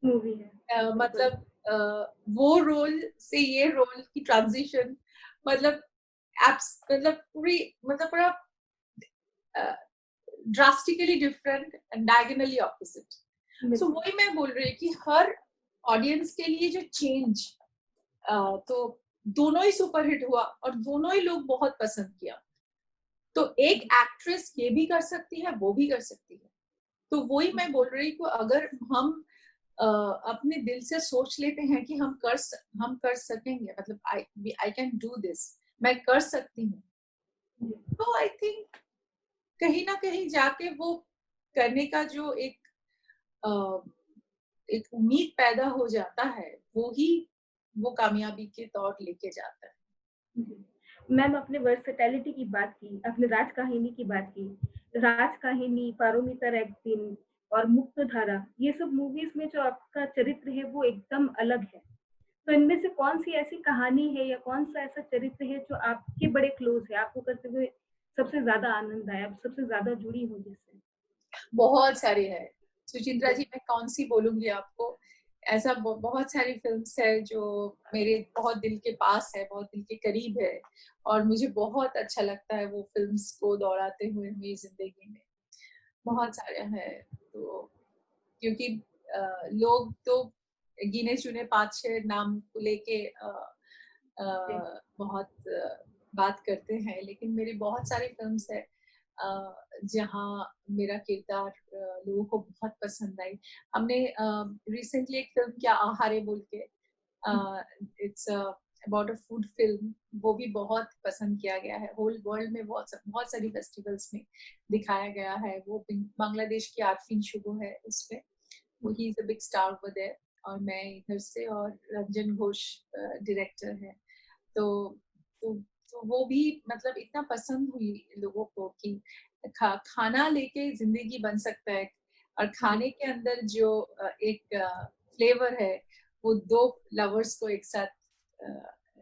मूवी है. मतलब वो रोल से ये रोल की ट्रांजिशन मतलब पूरा drastically different and diagonally opposite. So वही मैं बोल रही हूँ कि हर ऑडियंस के लिए जो चेंज, तो दोनों ही सुपरहिट हुआ और दोनों ही लोग बहुत पसंद किया. तो एक एक्ट्रेस ये भी कर सकती है, वो भी कर सकती है. तो वही मैं बोल रही हूँ, अगर हम अपने दिल से सोच लेते हैं कि हम कर सकेंगे, मतलब आई कैन डू दिस, मैं कर सकती हूँ, तो आई थिंक कहीं ना कहीं जाके वो करने का जो एक उम्मीद पैदा हो जाता है, वो कामयाबी के तौर लेके जाता है. मैम आपने वर्सेटैलिटी की बात की, आपने राज कहानी की बात की. राज कहानी, पारोमिता एक दिन और मुक्तधारा, ये सब मूवीज में जो आपका चरित्र है वो एकदम अलग है. तो इनमें से कौन सी ऐसी कहानी है या कौन सा ऐसा चरित्र है जो आपके बड़े क्लोज है, आपको करते हुए सबसे ज्यादा आनंद आया, आप सबसे ज्यादा जुड़ी हो जिससे? बहुत सारी है सुचित्रा जी, मैं कौन सी बोलूंगी आपको. ऐसा बहुत सारी फिल्म्स है जो मेरे बहुत दिल के पास है, बहुत दिल के करीब है, और मुझे बहुत अच्छा लगता है वो फिल्म्स को दोहराते हुए मेरी जिंदगी में. बहुत सारे हैं. तो क्योंकि लोग तो गिने चुने 5-6 नाम को लेके बहुत बात करते हैं, लेकिन मेरी बहुत सारी फिल्म्स है जहाँ मेरा किरदार लोगों को बहुत पसंद आई. हमने रिसेंटली एक फिल्म किया आहारे बोल के, it's about a food film, वो भी बहुत पसंद किया गया है. होल वर्ल्ड में बहुत सारी फेस्टिवल्स में दिखाया गया है. वो बांग्लादेश की आरफीन शुगो है उसमें, वो ही is a big star over there, और मैं इधर से, और रंजन घोष डायरेक्टर है. तो तो वो भी मतलब इतना पसंद हुई लोगों को कि खाना लेके जिंदगी बन सकता है, और खाने के अंदर जो एक फ्लेवर है वो 2 लवर्स को एक साथ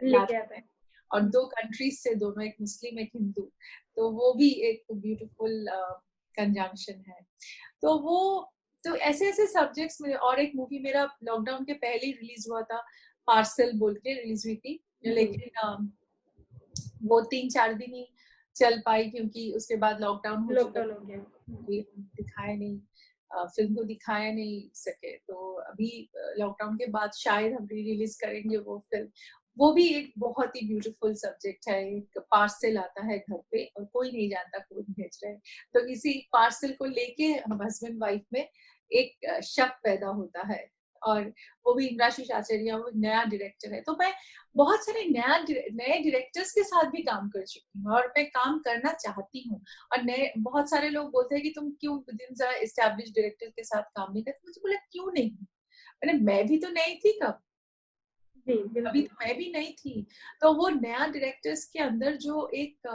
लेके आता है, और 2 कंट्रीज से, दोनों एक मुस्लिम एक हिंदू, तो वो भी एक ब्यूटीफुल कंजंक्शन है. तो वो तो ऐसे ऐसे सब्जेक्ट्स में. और एक मूवी मेरा लॉकडाउन के पहले ही रिलीज हुआ था, पार्सल बोल के रिलीज हुई थी, लेकिन वो 3-4 दिन ही चल पाई क्योंकि उसके बाद लॉकडाउन हो चुका, दिखाया नहीं, फिल्म को दिखाया नहीं सके. तो अभी लॉकडाउन के बाद शायद हम री रिलीज करेंगे वो फिल्म. वो भी एक बहुत ही ब्यूटीफुल सब्जेक्ट है। एक पार्सल आता है घर पे और कोई नहीं जानता कौन भेज रहा है, तो इसी पार्सल को लेके हम हस्बैंड वाइफ में एक शक पैदा होता है। और वो भी इंद्राशीष आचार्य, वो नया डायरेक्टर है, तो मैं बहुत सारे नए डायरेक्टर्स के साथ भी काम कर चुकी हूँ और मैं काम करना चाहती हूँ। और नए बहुत सारे लोग बोलते हैं कि तुम क्यों जरा एस्टैब्लिश डायरेक्टर के साथ काम नहीं करते। मुझे बोला क्यों नहीं, मैंने मैं भी तो नई थी कब, जी अभी बिल्कुल। तो मैं भी नहीं थी। तो वो नया डायरेक्टर्स के अंदर जो एक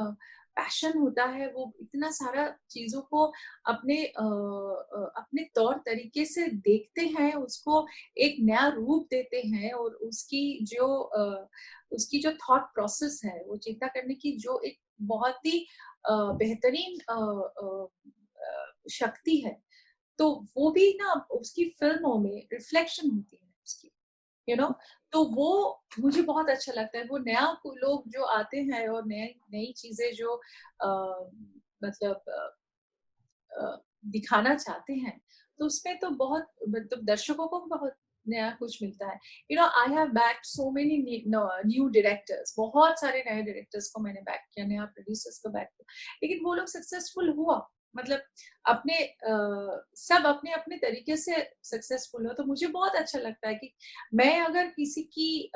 पैशन होता है, वो इतना सारा चीजों को अपने तौर तरीके से देखते हैं, उसको एक नया रूप देते हैं, और उसकी जो थॉट प्रोसेस है, वो चिंता करने की जो एक बहुत ही बेहतरीन शक्ति है, तो वो भी ना उसकी फिल्मों में रिफ्लेक्शन होती है उसकी, तो वो मुझे बहुत अच्छा लगता है। वो नया लोग जो आते हैं और नई नई चीजें जो मतलब दिखाना चाहते हैं, तो उसमें तो बहुत मतलब दर्शकों को बहुत नया कुछ मिलता है। I have backed so many new directors, बहुत सारे नए डायरेक्टर्स को मैंने बैक किया, नया प्रोड्यूसर्स को बैक किया, लेकिन वो लोग सक्सेसफुल हुआ, मतलब अपने सब अपने अपने तरीके से सक्सेसफुल हो। तो मुझे बहुत अच्छा लगता है कि मैं अगर किसी की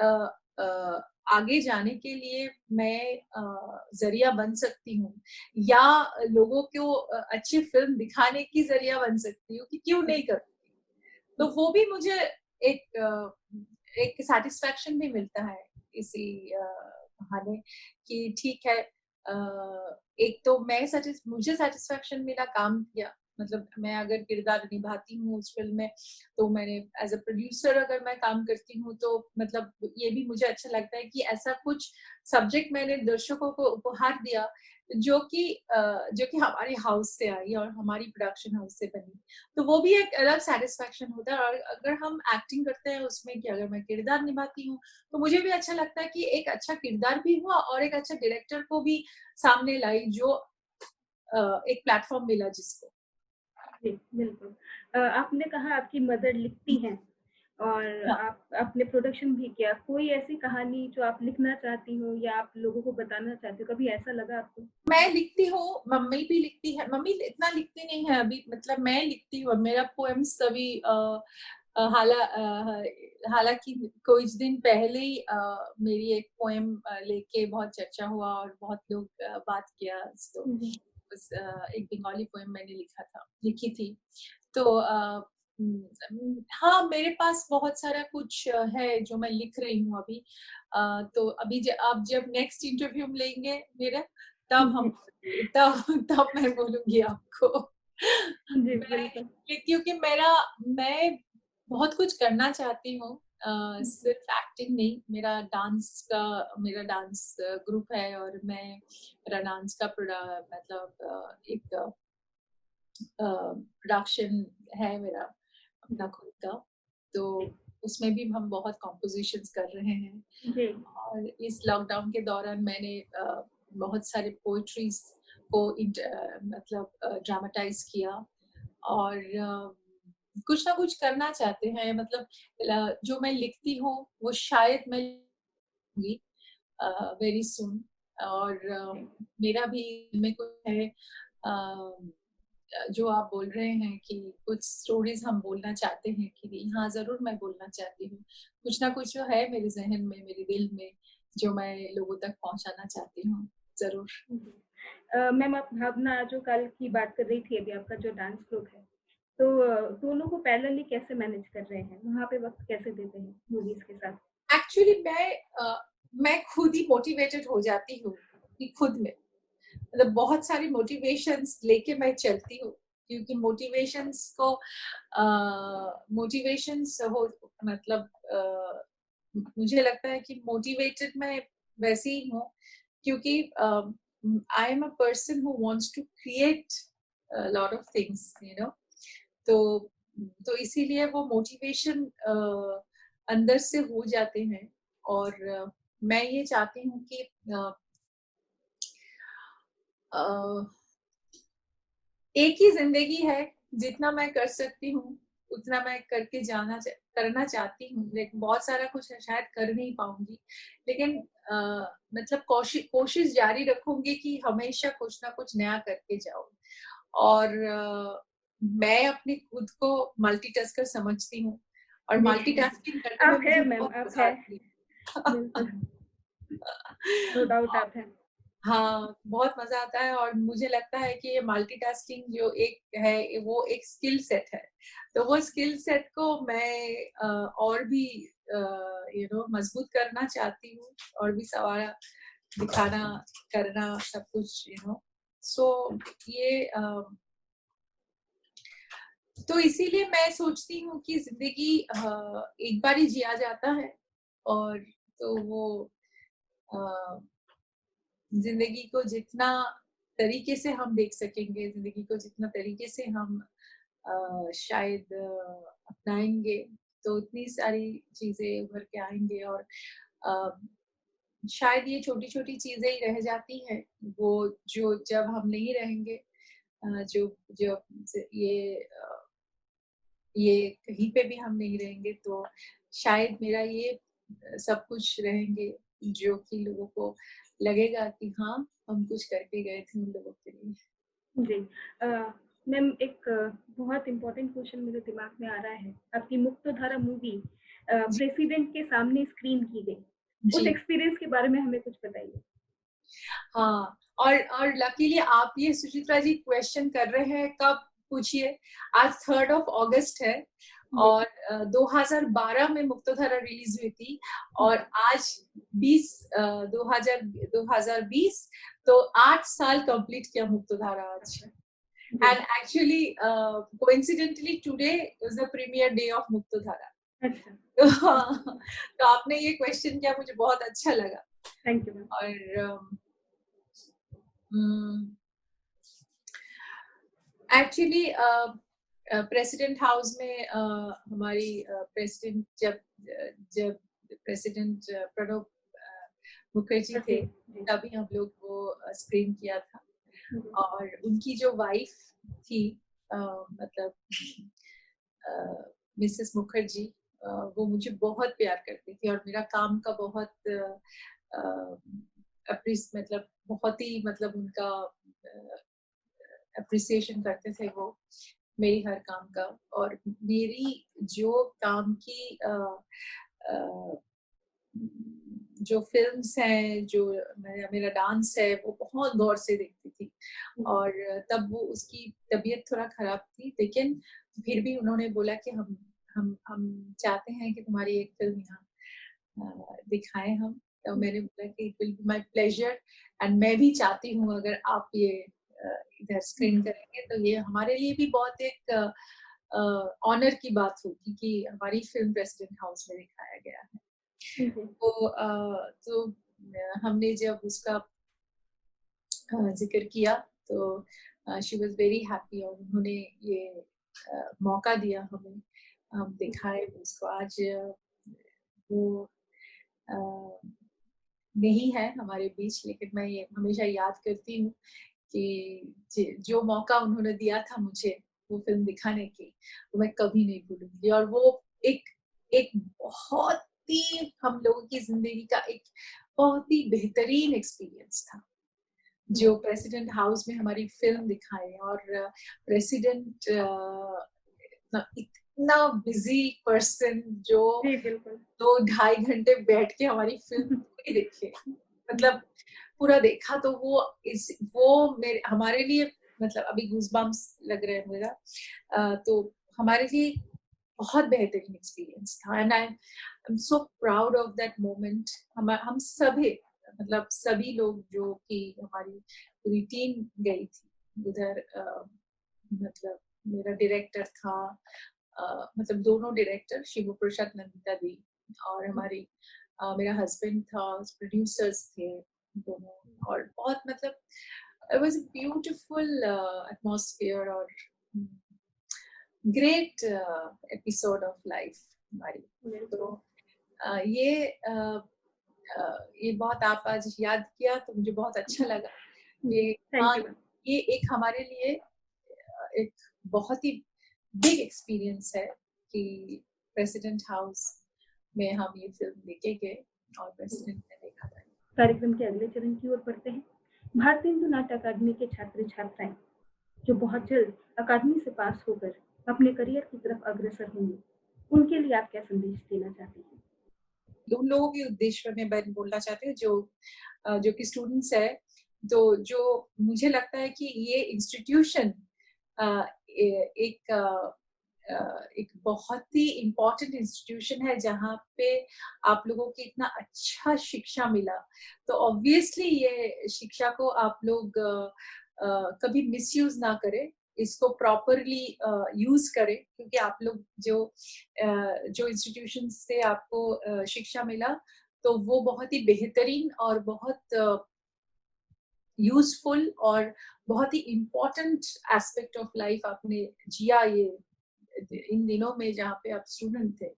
आगे जाने के लिए मैं जरिया बन सकती हूँ, या लोगों को अच्छी फिल्म दिखाने की जरिया बन सकती हूँ, कि क्यों नहीं कर। तो वो भी मुझे एक सेटिस्फैक्शन भी मिलता है इसी बहाने, कि ठीक है, एक तो मुझे सेटिस्फैक्शन मिला काम किया, मतलब मैं अगर किरदार निभाती हूँ उस फिल्म में, तो मैंने एज अ प्रोड्यूसर अगर मैं काम करती हूँ, तो मतलब ये भी मुझे अच्छा लगता है कि ऐसा कुछ सब्जेक्ट मैंने दर्शकों को उपहार दिया, जो कि हमारे हाउस से आई और हमारी प्रोडक्शन हाउस से बनी। तो वो भी एक अलग सेटिस्फैक्शन होता है। और अगर हम एक्टिंग करते हैं उसमें, कि अगर मैं किरदार निभाती हूँ, तो मुझे भी अच्छा लगता है कि एक अच्छा किरदार भी हुआ और एक अच्छा डायरेक्टर को भी सामने लाई, जो एक प्लेटफॉर्म मिला जिसको। जी बिल्कुल। आपने कहा आपकी मदर लिखती हैं और हाँ, आप आपने प्रोडक्शन भी किया। कोई ऐसी कहानी जो आप लिखना चाहती हो या आप लोगों को बताना चाहती हो, कभी ऐसा लगा आपको? मैं लिखती हूँ, मम्मी भी लिखती है। मम्मी इतना लिखती नहीं है अभी, मतलब मैं लिखती हूँ। मेरा पोएम्स अभी हालांकि कुछ दिन पहले ही मेरी एक पोएम लेके बहुत चर्चा हुआ और बहुत लोग बात किया। तो जी। एक बंगाली पोएम मैंने लिखी थी। तो हाँ, मेरे पास बहुत सारा कुछ है जो मैं लिख रही हूँ अभी। तो अभी आप जब नेक्स्ट इंटरव्यू लेंगे मेरा, तब हम जी, तब तब मैं बोलूंगी आपको। जी मैं बिल्कुल। क्योंकि मैं बहुत कुछ करना चाहती हूँ, सिर्फ एक्टिंग नहीं। मेरा डांस ग्रुप है, और मेरा डांस का मतलब एक प्रोडक्शन है मेरा अपना जी, खुद का। तो उसमें भी हम बहुत कॉम्पोजिशंस कर रहे हैं। जी, और इस लॉकडाउन के दौरान मैंने बहुत सारे पोइट्रीज को मतलब ड्रामेटाइज किया। और कुछ ना कुछ करना चाहते हैं, मतलब जो मैं लिखती हूँ वो शायद मैं लिखूंगी वेरी सुन। और मेरा भी में कुछ है, जो आप बोल रहे हैं कि कुछ स्टोरीज हम बोलना चाहते हैं कि नहीं, हाँ जरूर मैं बोलना चाहती हूँ। कुछ ना कुछ जो है मेरे जहन में, मेरे दिल में, जो मैं लोगों तक पहुंचाना चाहती हूँ, जरूर। जी। मैम, आप भावना आजोकाल की बात कर रही थी अभी, आपका जो डांस ग्रुप है, तो दोनों को पैरेलली कैसे मैनेज कर रहे हैं? वहाँ पे वक़्त कैसे देते हैं मूवीज़ के साथ? एक्चुअली मैं खुद ही मोटिवेटेड हो जाती हूँ कि खुद में, मतलब बहुत सारी मोटिवेशंस लेके मैं चलती हूँ, क्योंकि मोटिवेशंस हो, मतलब मुझे लगता है कि मोटिवेटेड मैं वैसे ही हूँ, क्योंकि I am a person who wants to create lot of things, तो इसीलिए वो मोटिवेशन अंदर से हो जाते हैं। और मैं ये चाहती हूँ कि अ, एक ही जिंदगी है, जितना मैं कर सकती हूँ उतना मैं करना चाहती हूँ, लेकिन बहुत सारा कुछ शायद कर नहीं पाऊंगी, लेकिन मतलब कोशिश जारी रखूंगी कि हमेशा कुछ ना कुछ नया करके जाऊं। और मैं अपने खुद को मल्टीटास्कर समझती हूँ, और मल्टीटास्किंग करने में आप है मुझे मैम, बहुत आप मजा है, आती बिल्कुल, है। नो डाउट आप है। हाँ, बहुत मजा आता है, और मुझे लगता है कि ये मल्टीटास्किंग जो एक है वो एक स्किल सेट है। तो वो स्किल सेट को मैं और भी मजबूत करना चाहती हूँ, और भी सवाल दिखाना, करना, सब कुछ सो ये तो इसीलिए मैं सोचती हूँ कि जिंदगी एक बार ही जिया जाता है, और तो वो जिंदगी को जितना तरीके से हम देख सकेंगे, जिंदगी को जितना तरीके से हम शायद अपनाएंगे, तो इतनी सारी चीजें उभर के आएंगे। और अ, शायद ये छोटी छोटी चीजें ही रह जाती हैं, वो जो जब हम नहीं रहेंगे, जो जो ये कहीं पे भी हम नहीं रहेंगे, तो शायद मेरा ये सब कुछ रहेंगे, जो कि लोगों को लगेगा कि हाँ, हम कुछ करके गए थे उन लोगों के लिए। जी। मैम, एक बहुत इम्पोर्टेंट क्वेश्चन मेरे दिमाग में आ रहा है। आपकी मुक्तधारा मूवी जी प्रेसिडेंट के सामने स्क्रीन की गई, उस जी एक्सपीरियंस के बारे में हमें कुछ बताइए। हाँ, और लकीली आप ये सुचित्रा जी क्वेश्चन कर रहे हैं, कब पूछिए, आज 3 अगस्त है, जी, और 2012 में मुक्तधारा रिलीज हुई थी, और जी, आज 2020, तो 8 साल कंप्लीट किया मुक्तधारा आज। जी। And actually coincidentally today was the premiere day of Muktadhara. अच्छा, तो आपने ये क्वेश्चन किया, मुझे बहुत अच्छा लगा। Thank you ma'am. और एक्चुअली प्रेसिडेंट हाउस में हमारी प्रेसिडेंट जब प्रेसिडेंट प्रणब मुखर्जी जी, थे, जी, तभी हम लोग वो स्क्रीन किया था। जी, और उनकी जो वाइफ थी, मतलब मिसेस मुखर्जी, वो मुझे बहुत प्यार करती थी, और मेरा काम का बहुत मतलब बहुत ही, मतलब उनका अप्रिसिएशन करते थे वो मेरी हर काम का। और मेरी जो काम की जो फिल्म्स हैं, जो मेरा डांस है, वो बहुत गौर से देखती थी। और तब वो उसकी तबीयत थोड़ा खराब थी, लेकिन फिर भी उन्होंने बोला कि हम चाहते हैं कि तुम्हारी एक फिल्म यहाँ दिखाएं हम। तो मैंने बोला कि it will be my pleasure, and मैं भी चाहती हूँ अगर आप ये इधर स्क्रीन करेंगे, तो ये हमारे लिए भी बहुत एक ऑनर की बात होगी कि हमारी फिल्म प्रेसिडेंट हाउस में दिखाया गया है। जी, तो हमने जब उसका जिक्र किया, तो शी वाज वेरी हैप्पी, और उन्होंने ये मौका दिया हमें, हम दिखाए उसको। आज वो अ, नहीं है हमारे बीच, लेकिन मैं ये हमेशा याद करती हूँ कि जो मौका उन्होंने दिया था मुझे वो फिल्म दिखाने की, वो मैं कभी नहीं भूलूंगी। और वो एक एक बहुत ही हम लोगों की जिंदगी का एक बहुत ही बेहतरीन एक्सपीरियंस था, जो प्रेसिडेंट हाउस में हमारी फिल्म दिखाई। और प्रेसिडेंट इतना बिजी पर्सन, जो जी, बिल्कुल। 2 ढाई घंटे बैठ के हमारी फिल्म पूरी देखे, मतलब पूरा देखा, तो वो मेरे हमारे लिए, मतलब अभी गूज़बम्प्स लग रहे हैं मेरा। तो हमारे लिए बहुत बेहतरीन एक्सपीरियंस था, and I am so proud of that moment. हम सभी, मतलब सभी लोग, जो कि हमारी पूरी टीम गई थी उधर। मतलब मेरा डायरेक्टर था, मतलब दोनों डायरेक्टर, शिव प्रसाद नंदिता दी, और मेरा हस्बैंड था, प्रोड्यूसर्स थे दोनों। और बहुत, मतलब it was a beautiful atmosphere, और ग्रेट एपिसोड ऑफ लाइफ हमारी। तो ये बहुत आप आज याद किया, तो मुझे बहुत अच्छा लगा कि थैंक हाँ, यू मैम। ये एक हमारे लिए एक बहुत ही बिग एक्सपीरियंस है कि प्रेसिडेंट हाउस में हम ये फिल्म लेके गए और प्रेसिडेंट ने देखा था। कार्यक्रम के अगले चरण की ओर बढ़ते हैं। भारतीय हिंदू नाट्य अकादमी के छात्र छात्राएं जो बहुत जल्द अकादमी से पास होकर अपने करियर की तरफ अग्रसर होंगे, उनके लिए आप क्या संदेश देना चाहती हैं? उन लोगों के उद्देश्य में मैं बोलना चाहती हूँ जो कि स्टूडेंट्स है, तो जो मुझे लगता है कि ये इंस्टीट्यूशन एक बहुत ही इम्पोर्टेंट इंस्टीट्यूशन है जहाँ पे आप लोगों को इतना अच्छा शिक्षा मिला, तो ऑब्वियसली ये शिक्षा को आप लोग कभी मिसयूज ना करें, इसको प्रॉपरली यूज करें, क्योंकि आप लोग जो इंस्टीट्यूशन से आपको शिक्षा मिला तो वो बहुत ही बेहतरीन और बहुत यूजफुल और बहुत ही इम्पोर्टेंट एस्पेक्ट ऑफ लाइफ आपने जिया ये इन दिनों में जहाँ पे आप स्टूडेंट थे,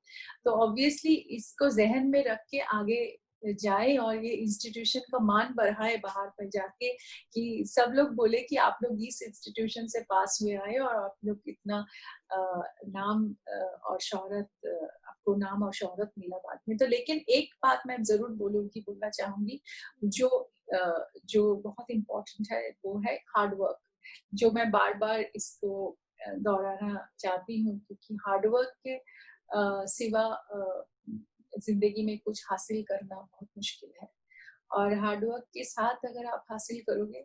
तो ऑब्वियसली इसको जहन में रख के आगे जाए और ये इंस्टीट्यूशन का मान बढ़ाए बाहर पर जाके, कि सब लोग बोले कि आप लोग इस इंस्टीट्यूशन से पास हुए आए और आप लोग कितना नाम और शोहरत आपको नाम और शोहरत मिला बाद में। तो लेकिन एक बात मैं जरूर बोलना चाहूंगी जो बहुत इम्पोर्टेंट है, वो है हार्ड वर्क, जो मैं बार बार इसको दोहराना चाहती हूँ, क्योंकि हार्डवर्क के सिवा जिंदगी में कुछ हासिल करना बहुत मुश्किल है, और हार्डवर्क के साथ अगर आप हासिल करोगे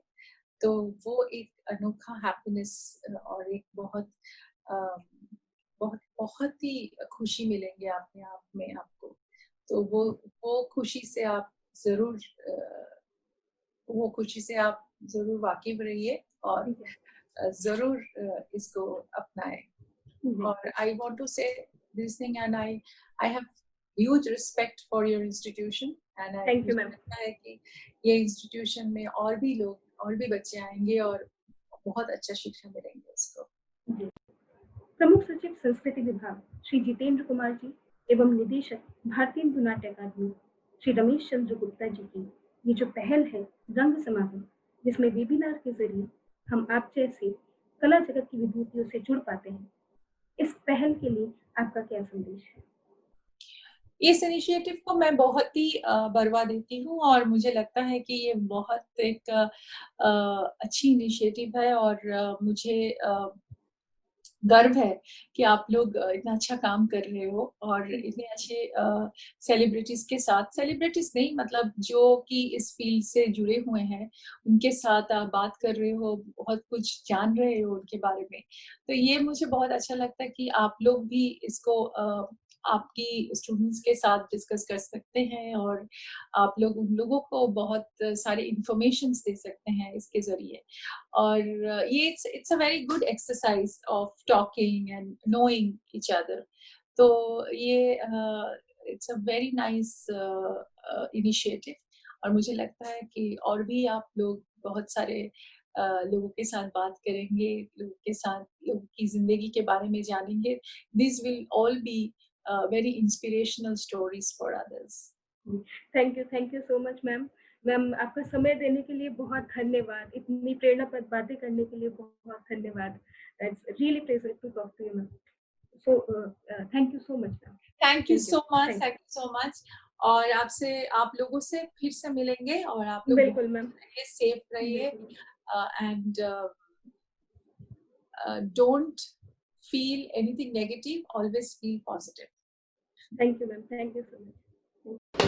तो वो एक अनोखा हैप्पीनेस और एक बहुत ही खुशी मिलेंगे अपने आप में आपको, तो वो खुशी से आप जरूर वो खुशी से आप जरूर वाकिफ रहिए और जरूर इसको अपनाएं। और I want to say this thing, and I have huge respect for your institution, and Thank you, मुझे ma'am. लगता है कि ये इंस्टीट्यूशन में और भी बच्चे आएंगे और बहुत अच्छा शिक्षा मिलेंगे उसको। प्रमुख सचिव संस्कृति विभाग श्री जितेंद्र कुमार जी एवं निदेशक भारतीय हिंदू नाट्य अकादमी श्री रमेश चंद्र गुप्ता जी की ये जो पहल है रंग समागम, जिसमें वेबिनार के जरिए हम आप जैसे कला जगत की विभूतियों से जुड़ पाते हैं, इस पहल के लिए आपका क्या संदेश है? इस इनिशिएटिव को मैं बहुत ही बढ़ावा देती हूँ और मुझे लगता है कि ये बहुत एक अच्छी इनिशिएटिव है, और मुझे गर्व है कि आप लोग इतना अच्छा काम कर रहे हो और इतने अच्छे सेलिब्रिटीज के साथ, सेलिब्रिटीज नहीं मतलब जो कि इस फील्ड से जुड़े हुए हैं उनके साथ आप बात कर रहे हो, बहुत कुछ जान रहे हो उनके बारे में, तो ये मुझे बहुत अच्छा लगता है कि आप लोग भी इसको आपकी स्टूडेंट्स के साथ डिस्कस कर सकते हैं और आप लोग उन लोगों को बहुत सारे इंफॉर्मेशन दे सकते हैं इसके जरिए, और ये it's a very good exercise of talking and knowing each other, तो ये it's a very nice initiative, और मुझे लगता है कि और भी आप लोग बहुत सारे लोगों के साथ बात करेंगे, लोगों की जिंदगी के बारे में जानेंगे, this will all B very inspirational stories for others. Thank you so much ma'am. Ma'am, आपका समय देने के लिए बहुत धन्यवाद, इतनी प्रेरणाप्रद बातें करने के लिए बहुत धन्यवाद। It's really pleasure to talk to you ma'am. So thank you so much ma'am. Thank you so much, और आप लोगों से फिर से मिलेंगे, और आप लोग बिल्कुल मैम, सेफ रहिए, and don't feel anything negative, always feel positive. Thank you ma'am, thank you so much.